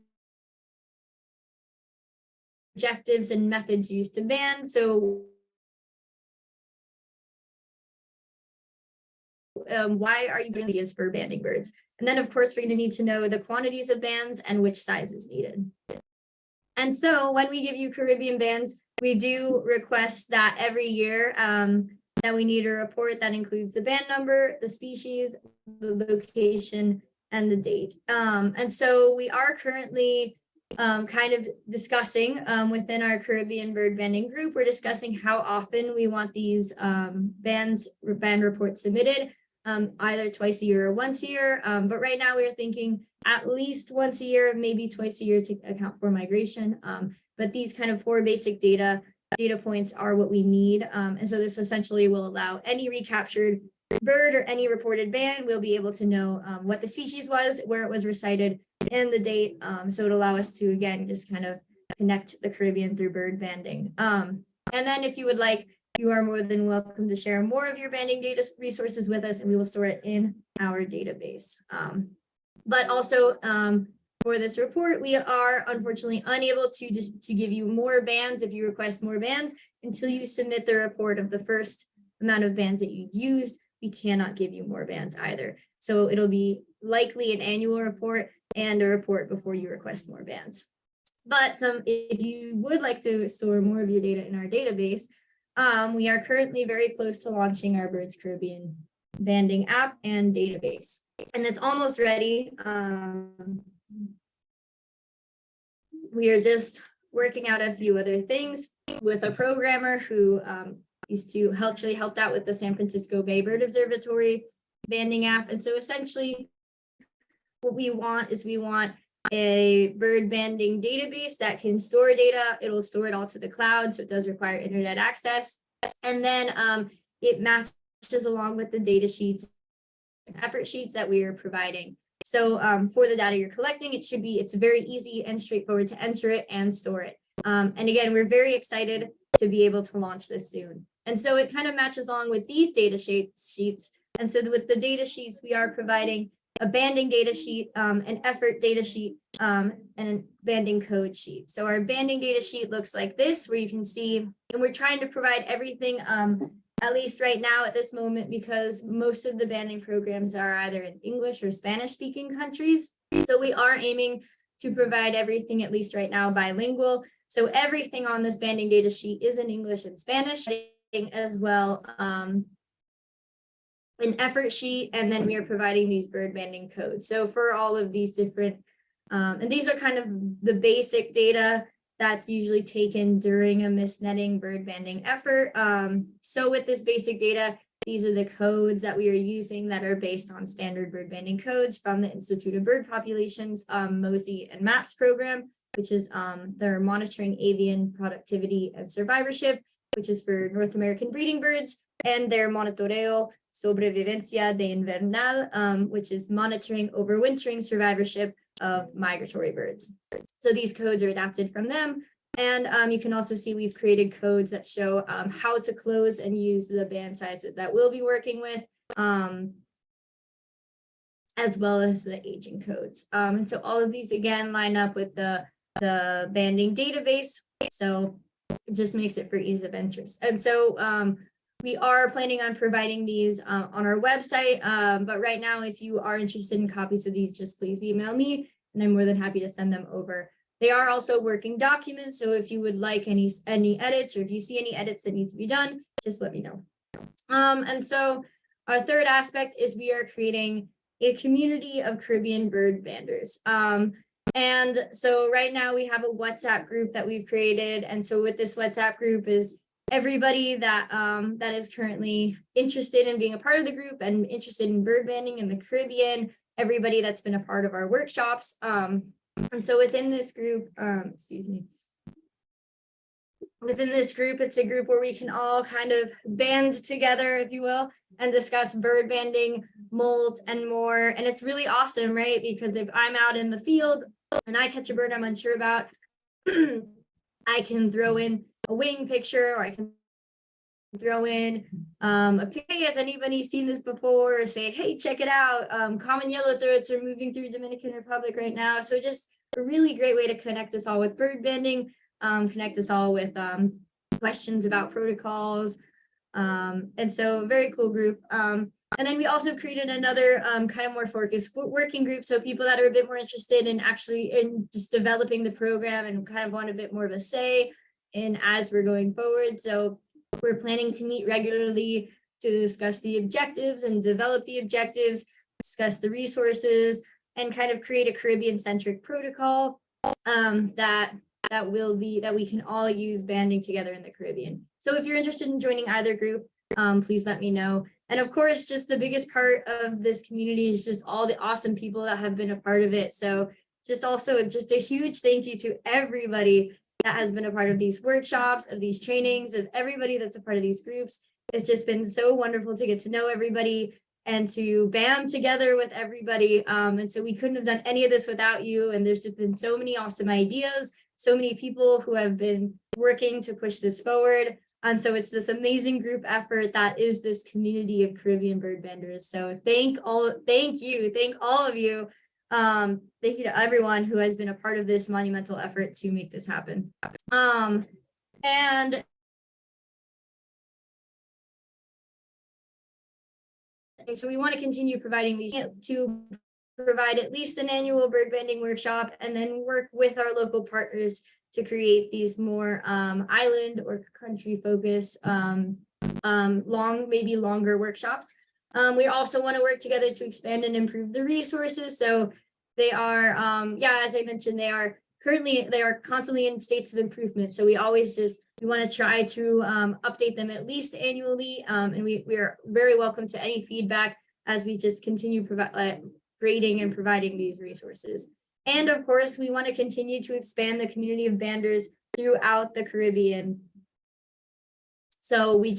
objectives and methods used to band. So why are you doing ideas for banding birds? And then of course, we're going to need to know the quantities of bands and which size is needed. And so when we give you Caribbean bands, we do request that every year that we need a report that includes the band number, the species, the location, and the date. And so we are currently kind of discussing within our Caribbean bird banding group, we're discussing how often we want these band reports submitted, either twice a year or once a year. But right now we are thinking at least once a year, maybe twice a year to account for migration. But these kind of 4 basic data points are what we need. And so this essentially will allow any recaptured bird or any reported band, we'll be able to know what the species was, where it was recited, and the date. So it'll allow us to, again, just kind of connect the Caribbean through bird banding. And then if you would like, you are more than welcome to share more of your banding data resources with us, and we will store it in our database. But also, for this report, we are unfortunately unable to give you more bands if you request more bands until you submit the report of the first amount of bands that you used. We cannot give you more bands either. So it'll be likely an annual report and a report before you request more bands. But if you would like to store more of your data in our database, we are currently very close to launching our BirdsCaribbean banding app and database. And it's almost ready. We are just working out a few other things with a programmer who used to actually helped out with the San Francisco Bay Bird Observatory banding app. And so essentially what we want is a bird banding database that can store data. It'll store it all to the cloud, so it does require internet access. And then it matches along with the data sheets and effort sheets that we are providing. So for the data you're collecting, it's very easy and straightforward to enter it and store it. And again, we're very excited to be able to launch this soon. And so it kind of matches along with these data sheets. And so with the data sheets, we are providing a banding data sheet, an effort data sheet, and a banding code sheet. So our banding data sheet looks like this, where you can see, and we're trying to provide everything, at least right now at this moment, because most of the banding programs are either in English or Spanish speaking countries. So we are aiming to provide everything, at least right now, bilingual. So everything on this banding data sheet is in English and Spanish as well. An effort sheet, and then we are providing these bird banding codes. So for all of these different, and these are kind of the basic data that's usually taken during a mist netting bird banding effort. So with this basic data, these are the codes that we are using that are based on standard bird banding codes from the Institute of Bird Populations, MOSI and MAPS program, which is their Monitoring Avian Productivity and Survivorship, which is for North American breeding birds, and their Monitoreo Sobrevivencia de Invernal, which is monitoring overwintering survivorship of migratory birds. So these codes are adapted from them. And you can also see we've created codes that show how to close and use the band sizes that we'll be working with, as well as the aging codes. And so all of these, again, line up with the banding database. So it just makes it for ease of interest. And so we are planning on providing these on our website, but right now, if you are interested in copies of these, just please email me, and I'm more than happy to send them over. They are also working documents, so if you would like any edits, or if you see any edits that need to be done, just let me know. And so our third aspect is we are creating a community of Caribbean bird banders. And so right now we have a WhatsApp group that we've created, and so with this WhatsApp group is everybody that that is currently interested in being a part of the group and interested in bird banding in the Caribbean, everybody that's been a part of our workshops. And so within this group, within this group, it's a group where we can all kind of band together, if you will, and discuss bird banding, molt, and more. And it's really awesome, right? Because if I'm out in the field and I catch a bird I'm unsure about, I can throw in a wing picture, or I can throw in hey, has anybody seen this before? Or say, hey, check it out. Common yellowthroats are moving through Dominican Republic right now. So just a really great way to connect us all with bird banding, connect us all with questions about protocols. And so very cool group. And then we also created another kind of more focused working group. So people that are a bit more interested in just developing the program and kind of want a bit more of a say in as we're going forward. So We're planning to meet regularly to discuss the objectives and develop the objectives, discuss the resources, and kind of create a Caribbean-centric protocol that we can all use banding together in the Caribbean. So if you're interested in joining either group, please let me know. And of course, just the biggest part of this community is just all the awesome people that have been a part of it. So just a huge thank you to everybody that has been a part of these workshops, of these trainings, of everybody that's a part of these groups. It's just been so wonderful to get to know everybody and to band together with everybody. And so we couldn't have done any of this without you. And there's just been so many awesome ideas, so many people who have been working to push this forward. And so it's this amazing group effort that is this community of Caribbean bird banders. So thank all of you. Thank you to everyone who has been a part of this monumental effort to make this happen. And so we want to continue providing these to provide at least an annual bird banding workshop, and then work with our local partners to create these more island or country focused maybe longer workshops. We also want to work together to expand and improve the resources. So they are, as I mentioned, they are constantly in states of improvement. So we want to try to update them at least annually. And we are very welcome to any feedback as we just continue creating and providing these resources. And of course, we want to continue to expand the community of banders throughout the Caribbean. So we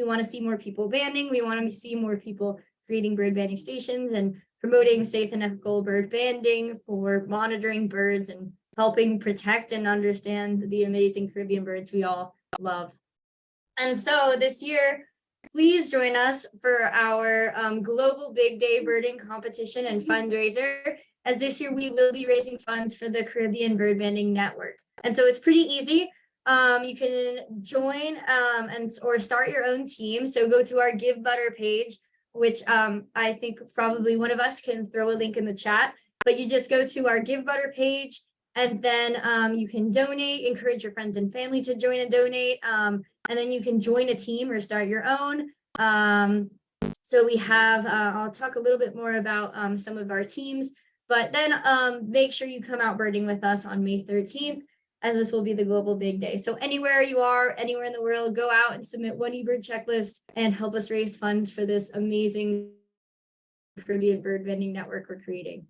want to see more people banding. We want to see more people creating bird banding stations and promoting safe and ethical bird banding for monitoring birds and helping protect and understand the amazing Caribbean birds we all love. And so this year, please join us for our Global Big Day Birding Competition and Fundraiser, as this year we will be raising funds for the Caribbean Bird Banding Network. And so it's pretty easy. You can join or start your own team. So go to our Give Butter page, which I think probably one of us can throw a link in the chat, but you just go to our Give Butter page, and then you can donate, encourage your friends and family to join and donate. And then you can join a team or start your own. So we have, I'll talk a little bit more about some of our teams, but then make sure you come out birding with us on May 13th, as this will be the Global Big Day. So anywhere you are, anywhere in the world, go out and submit one eBird checklist and help us raise funds for this amazing Caribbean bird banding network we're creating.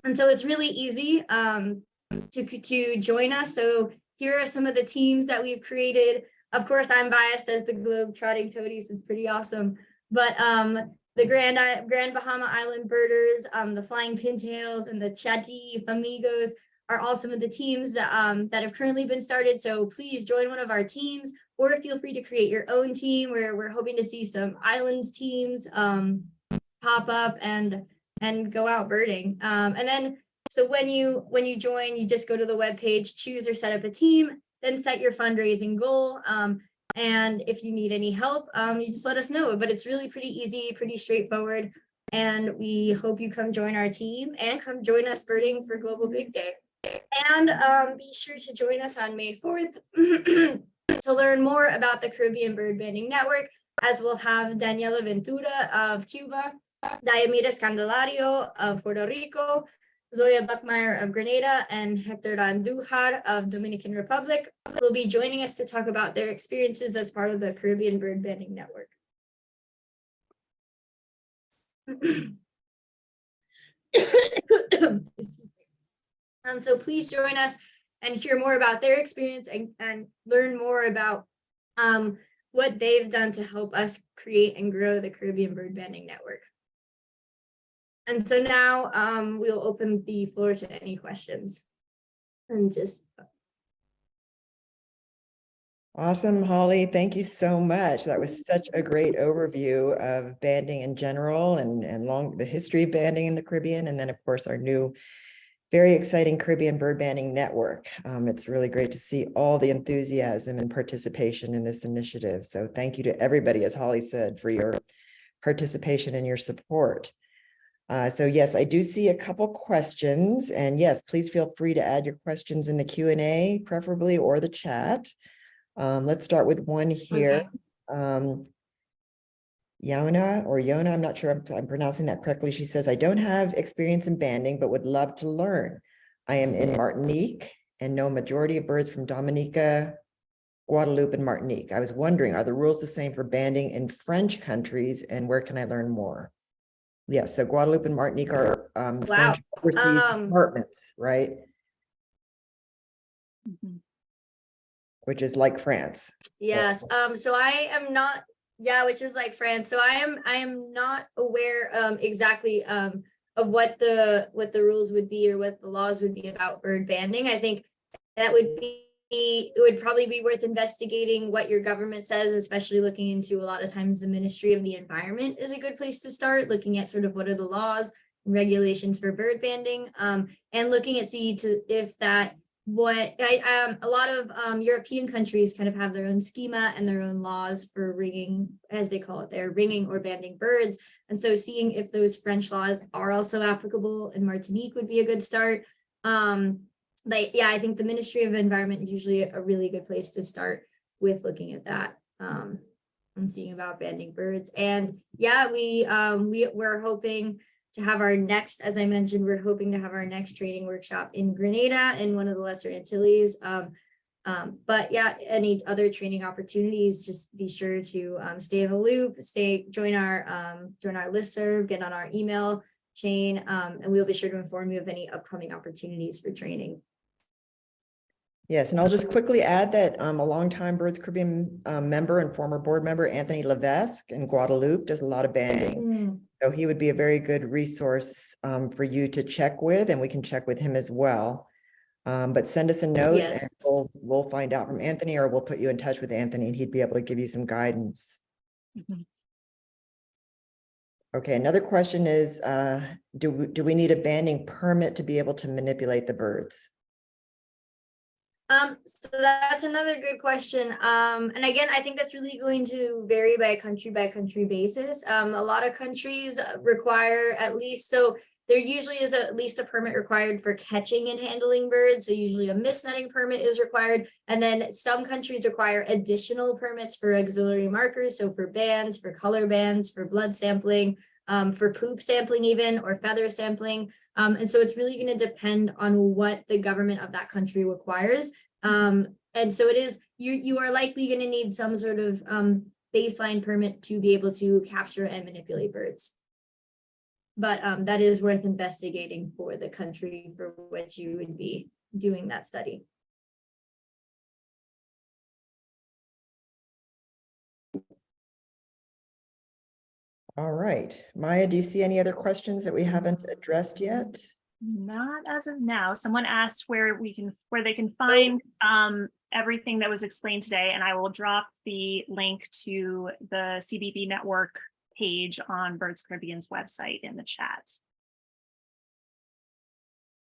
And so it's really easy to join us. So here are some of the teams that we've created. Of course, I'm biased as the Globe-Trotting Toadies. It's pretty awesome. But the Grand Bahama Island Birders, the Flying Pintails, and the Chati Famigos are all some of the teams that have currently been started. So please join one of our teams, or feel free to create your own team, where we're hoping to see some islands teams pop up and go out birding. And then, so when you join, you just go to the webpage, choose or set up a team, then set your fundraising goal. And if you need any help, you just let us know. But it's really pretty easy, pretty straightforward. And we hope you come join our team and come join us birding for Global Big Day. And be sure to join us on May 4th to learn more about the Caribbean Bird Banding Network, as we'll have Daniela Ventura of Cuba, Diomedes Candelario of Puerto Rico, Zoya Buckmeyer of Grenada, and Hector Andujar of Dominican Republic will be joining us to talk about their experiences as part of the Caribbean Bird Banding Network. So please join us and hear more about their experience and learn more about what they've done to help us create and grow the Caribbean Bird Banding Network. And so now we'll open the floor to any questions. And just
Awesome, Holly. Thank you so much. That was such a great overview of banding in general and the history of banding in the Caribbean. And then, of course, our new very exciting Caribbean Bird Banding Network. It's really great to see all the enthusiasm and participation in this initiative. So thank you to everybody, as Holly said, for your participation and your support. So yes, I do see a couple questions, and yes, please feel free to add your questions in the Q&A, preferably, or the chat. Let's start with one here. Yona or Yona, I'm not sure I'm pronouncing that correctly. She says, I don't have experience in banding, but would love to learn. I am in Martinique and know majority of birds from Dominica, Guadeloupe, and Martinique. I was wondering, are the rules the same for banding in French countries, and where can I learn more? Yes, so Guadeloupe and Martinique are
Wow.
French overseas departments, right?
Mhm.
Which is like France.
Yes. So I am not, yeah, which is like France. So I am not aware exactly of what the rules would be or what the laws would be about bird banding. I think that would be, it would probably be worth investigating what your government says, especially looking into a lot of times the Ministry of the Environment is a good place to start, looking at sort of what are the laws and regulations for bird banding, and looking at if that what a lot of European countries kind of have their own schema and their own laws for ringing, as they call it, they're ringing or banding birds. And so seeing if those French laws are also applicable in Martinique would be a good start. But yeah, I think the Ministry of Environment is usually a really good place to start with looking at that and seeing about banding birds. And yeah, we're hoping to have our next, as I mentioned, we're hoping to have our next training workshop in Grenada in one of the Lesser Antilles. But yeah, any other training opportunities, just be sure to stay in the loop, join our listserv, get on our email chain, and we'll be sure to inform you of any upcoming opportunities for training.
Yes, and I'll just quickly add that a longtime Birds Caribbean member and former board member, Anthony Levesque in Guadeloupe, does a lot of banding. So he would be a very good resource for you to check with, and we can check with him as well. But send us a note and we'll find out from Anthony, or we'll put you in touch with Anthony and he'd be able to give you some guidance.
Mhm.
Okay, another question is, do we need a banding permit to be able to manipulate the birds?
So that's another good question. And again, I think that's really going to vary by country basis. A lot of countries require at least, so there usually is at least a permit required for catching and handling birds. So usually a mist netting permit is required. And then some countries require additional permits for auxiliary markers. So for bands, for color bands, for blood sampling, for poop sampling even, or feather sampling. And so it's really going to depend on what the government of that country requires. And so it is, you are likely going to need some sort of baseline permit to be able to capture and manipulate birds. But that is worth investigating for the country for which you would be doing that study.
All right, Maya, do you see any other questions that we haven't addressed yet?
Not as of now. Someone asked where they can find everything that was explained today, and I will drop the link to the CBB Network page on Birds Caribbean's website in the chat.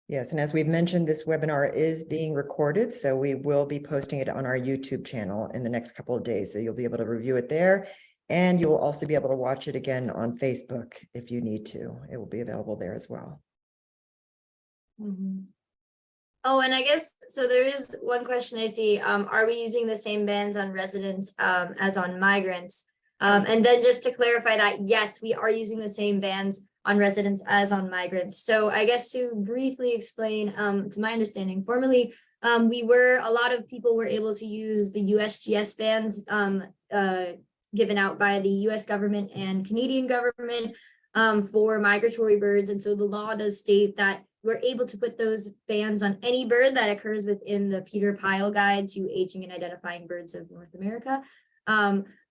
Yes, and as we've mentioned, this webinar is being recorded, so we will be posting it on our YouTube channel in the next couple of days. So you'll be able to review it there, and you'll also be able to watch it again on Facebook if you need to. It will be available there as well.
Oh, and I guess, so there is one question I see, are we using the same bands on residents as on migrants? And then just to clarify that, yes, we are using the same bands on residents as on migrants. So I guess to briefly explain, to my understanding, formerly, a lot of people were able to use the USGS bands given out by the US government and Canadian government for migratory birds. And so the law does state that we're able to put those bands on any bird that occurs within the Peter Pyle Guide to Aging and Identifying Birds of North America.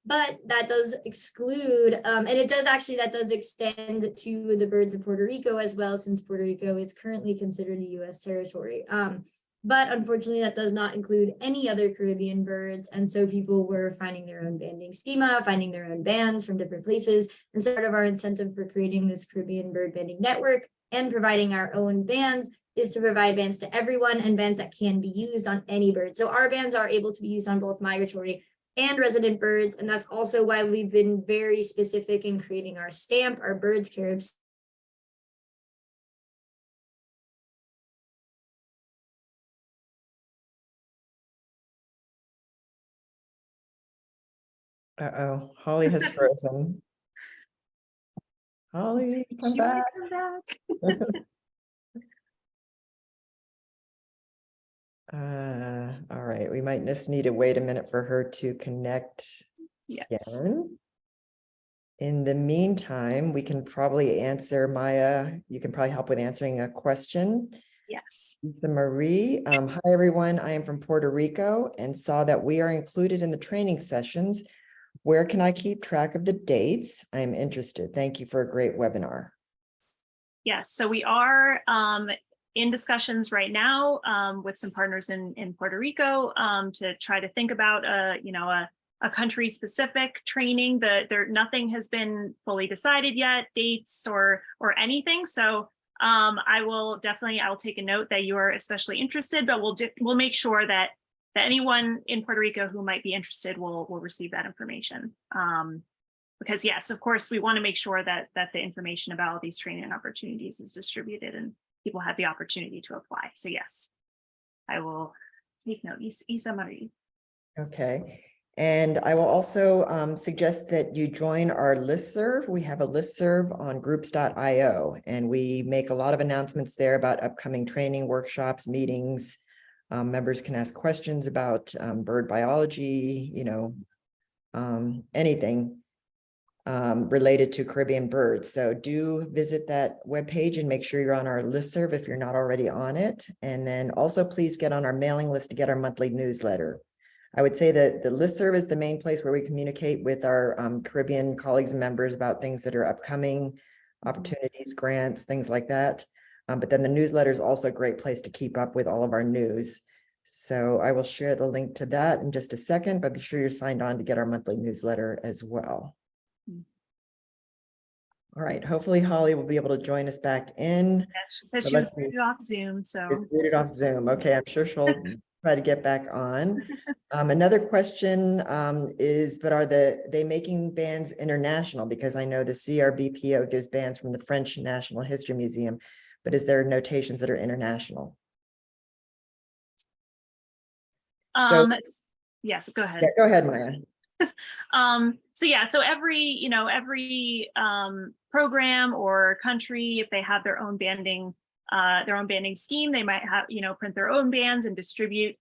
But that does exclude, and that does extend to the birds of Puerto Rico as well, since Puerto Rico is currently considered a US territory. But unfortunately, that does not include any other Caribbean birds. And so people were finding their own banding schema, finding their own bands from different places. And so part of our incentive for creating this Caribbean bird banding network and providing our own bands is to provide bands to everyone and bands that can be used on any bird. So our bands are able to be used on both migratory and resident birds. And that's also why we've been very specific in creating our stamp, our BirdsCarib.
Uh-oh, Holly has frozen. Holly, come
She might
back.
come back.
All right, we might just need to wait a minute for her to connect
Yes.
again. In the meantime, we can probably answer Maya. You can probably help with answering a question.
Yes.
Lisa Marie, hi everyone. I am from Puerto Rico and saw that we are included in the training sessions. Where can I keep track of the dates? I am interested. Thank you for a great webinar.
Yes, so we are in discussions right now with some partners in Puerto Rico to try to think about a country specific training. Nothing has been fully decided yet, dates or anything. So I will take a note that you are especially interested, but we'll make sure that anyone in Puerto Rico who might be interested will receive that information. Because yes, of course, we want to make sure that the information about all these training opportunities is distributed and people have the opportunity to apply. So yes, I will take note. Isa Marie.
Okay. And I will also suggest that you join our listserv. We have a listserv on groups.io, and we make a lot of announcements there about upcoming training, workshops, meetings. Members can ask questions about bird biology, anything related to Caribbean birds. So do visit that webpage and make sure you're on our listserv if you're not already on it. And then also please get on our mailing list to get our monthly newsletter. I would say that the listserv is the main place where we communicate with our Caribbean colleagues and members about things that are upcoming, opportunities, grants, things like that. But then the newsletter is also a great place to keep up with all of our news. So I will share the link to that in just a second, but be sure you're signed on to get our monthly newsletter as well. All right, hopefully Holly will be able to join us back in.
Yeah, she said
So
she was
let's see.
booted off Zoom, so
It's booted off Zoom. Okay, I'm sure she'll try to get back on. Another question is, but are they making bands international? Because I know the CRBPO gives bands from the French National History Museum, but is there notations that are international?
yes, go ahead.
Yeah, go ahead, Maya.
So every program or country, if they have their own banding scheme, they might have, print their own bands and distribute.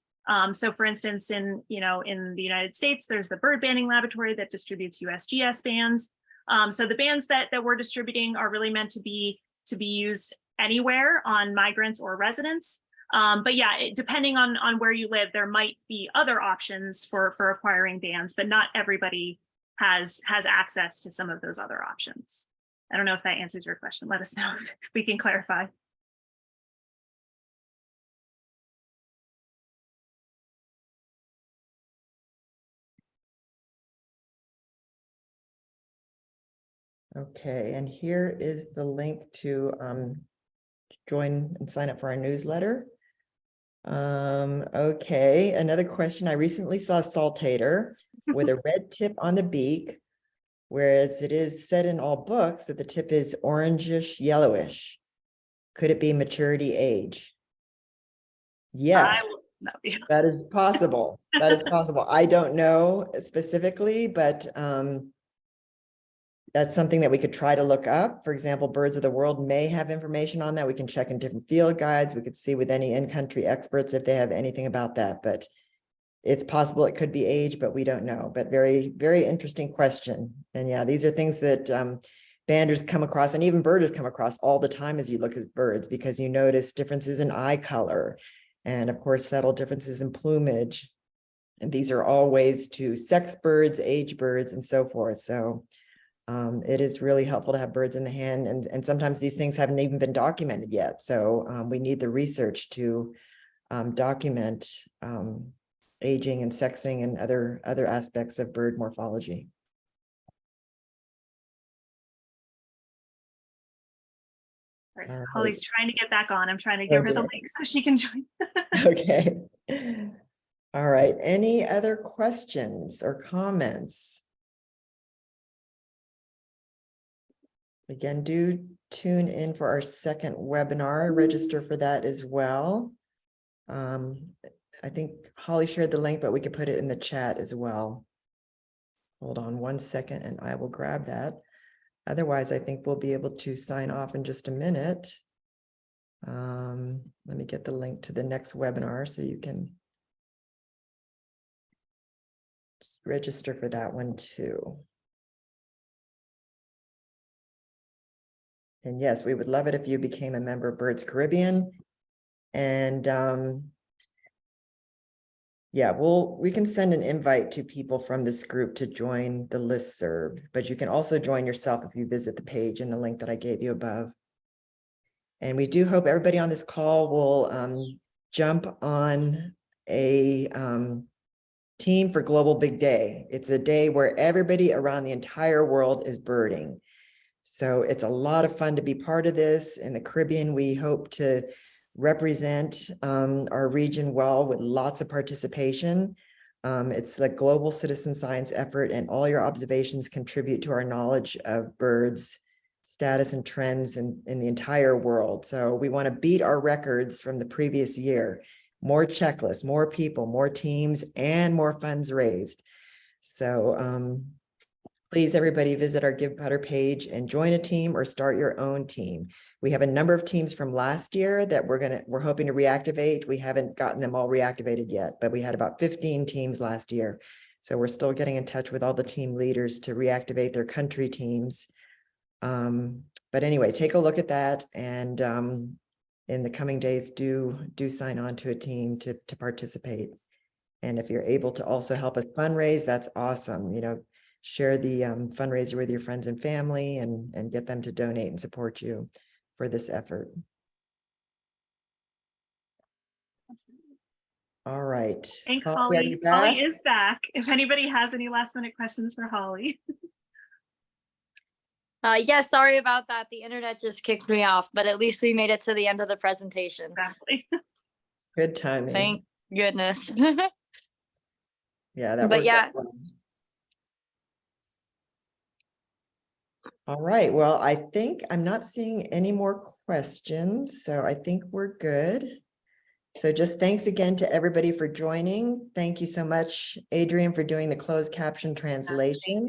So for instance, in the United States, there's the Bird Banding Laboratory that distributes USGS bands. So the bands that we're distributing are really meant to be used anywhere on migrants or residents. But yeah, depending on where you live, there might be other options for acquiring bands, but not everybody has access to some of those other options. I don't know if that answers your question. Let us know if we can clarify.
Okay, and here is the link to join and sign up for our newsletter. Okay, another question. I recently saw a saltator with a red tip on the beak, whereas it is said in all books that the tip is orangish yellowish. Could it be maturity age? Yes, that is possible. That is possible. I don't know specifically, but that's something that we could try to look up. For example, Birds of the World may have information on that. We can check in different field guides. We could see with any in-country experts if they have anything about that, but it's possible it could be age, but we don't know. But very, very interesting question. And yeah, these are things that banders come across, and even birders come across all the time as you look at birds, because you notice differences in eye color, and of course, subtle differences in plumage. And these are all ways to sex birds, age birds, and so forth. So it is really helpful to have birds in the hand, and sometimes these things haven't even been documented yet. So we need the research to document aging and sexing and other aspects of bird morphology.
Holly's trying to get back on. I'm trying to give her the link so she can join.
Okay. All right. Any other questions or comments? Again, do tune in for our second webinar. Register for that as well. I think Holly shared the link, but we could put it in the chat as well. Hold on one second and I will grab that. Otherwise, I think we'll be able to sign off in just a minute. Let me get the link to the next webinar so you can register for that one too. And yes, we would love it if you became a member of Birds Caribbean. And yeah, we can send an invite to people from this group to join the listserv, but you can also join yourself if you visit the page in the link that I gave you above. And we do hope everybody on this call will jump on a team for Global Big Day. It's a day where everybody around the entire world is birding. So it's a lot of fun to be part of this. In the Caribbean, we hope to represent our region well with lots of participation. It's a global citizen science effort, and all your observations contribute to our knowledge of birds, status and trends in the entire world. So we want to beat our records from the previous year. More checklists, more people, more teams, and more funds raised. So please, everybody, visit our Give Butter page and join a team or start your own team. We have a number of teams from last year that we're hoping to reactivate. We haven't gotten them all reactivated yet, but we had about 15 teams last year. So we're still getting in touch with all the team leaders to reactivate their country teams. But anyway, take a look at that, and in the coming days, do sign on to a team to participate. And if you're able to also help us fundraise, that's awesome. You know, share the fundraiser with your friends and family, and get them to donate and support you for this effort. All right.
Thanks,
Holly, are
Holly.
you back?
Holly is back. If anybody has any last minute questions for Holly.
Yes, sorry about that. The internet just kicked me off, but at least we made it to the end of the presentation.
Exactly.
Good timing.
Thank goodness.
Yeah, that
But
worked
yeah.
out well. All right, well, I think I'm not seeing any more questions, so I think we're good. So just thanks again to everybody for joining. Thank you so much, Adrian, for doing the closed caption translation.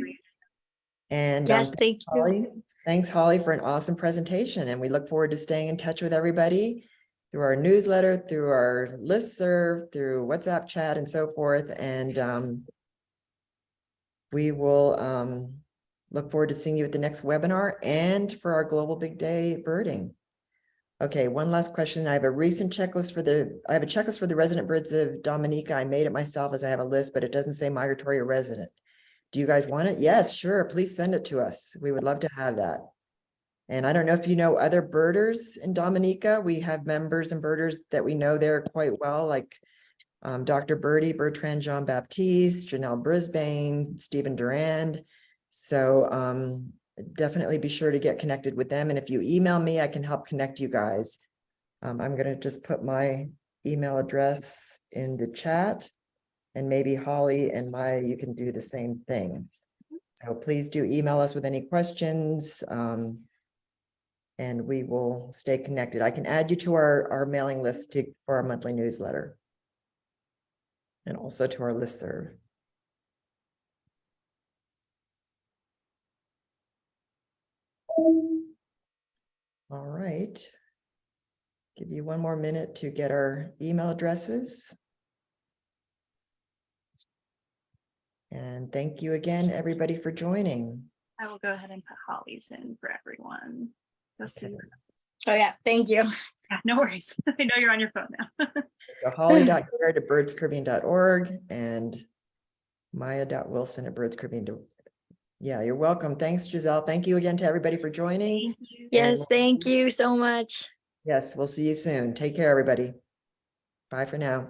And
Yes, thank you.
Holly, thanks, Holly, for an awesome presentation. And we look forward to staying in touch with everybody through our newsletter, through our listserv, through WhatsApp chat, and so forth. And we will look forward to seeing you at the next webinar and for our Global Big Day birding. Okay, one last question. I have a checklist for the resident birds of Dominica. I made it myself as I have a list, but it doesn't say migratory or resident. Do you guys want it? Yes, sure. Please send it to us. We would love to have that. And I don't know if you know other birders in Dominica. We have members and birders that we know there quite well, like Dr. Birdie, Bertrand Jean-Baptiste, Janelle Brisbane, Stephen Durand. So definitely be sure to get connected with them. And if you email me, I can help connect you guys. I'm going to just put my email address in the chat, and maybe Holly and you can do the same thing. So please do email us with any questions, and we will stay connected. I can add you to our mailing list for our monthly newsletter, and also to our listserv. All right. Give you one more minute to get our email addresses. And thank you again, everybody, for joining.
I will go ahead and put Holly's in for everyone.
Okay.
Oh yeah, thank you.
Yeah, no worries. I know you're on your phone now.
So holly.garrett@birdscaribbean.org and maya.wilson@birdscaribbean. Yeah, you're welcome. Thanks, Giselle. Thank you again to everybody for joining.
Thank you.
Yes, thank you so much.
Yes, we'll see you soon. Take care, everybody. Bye for now.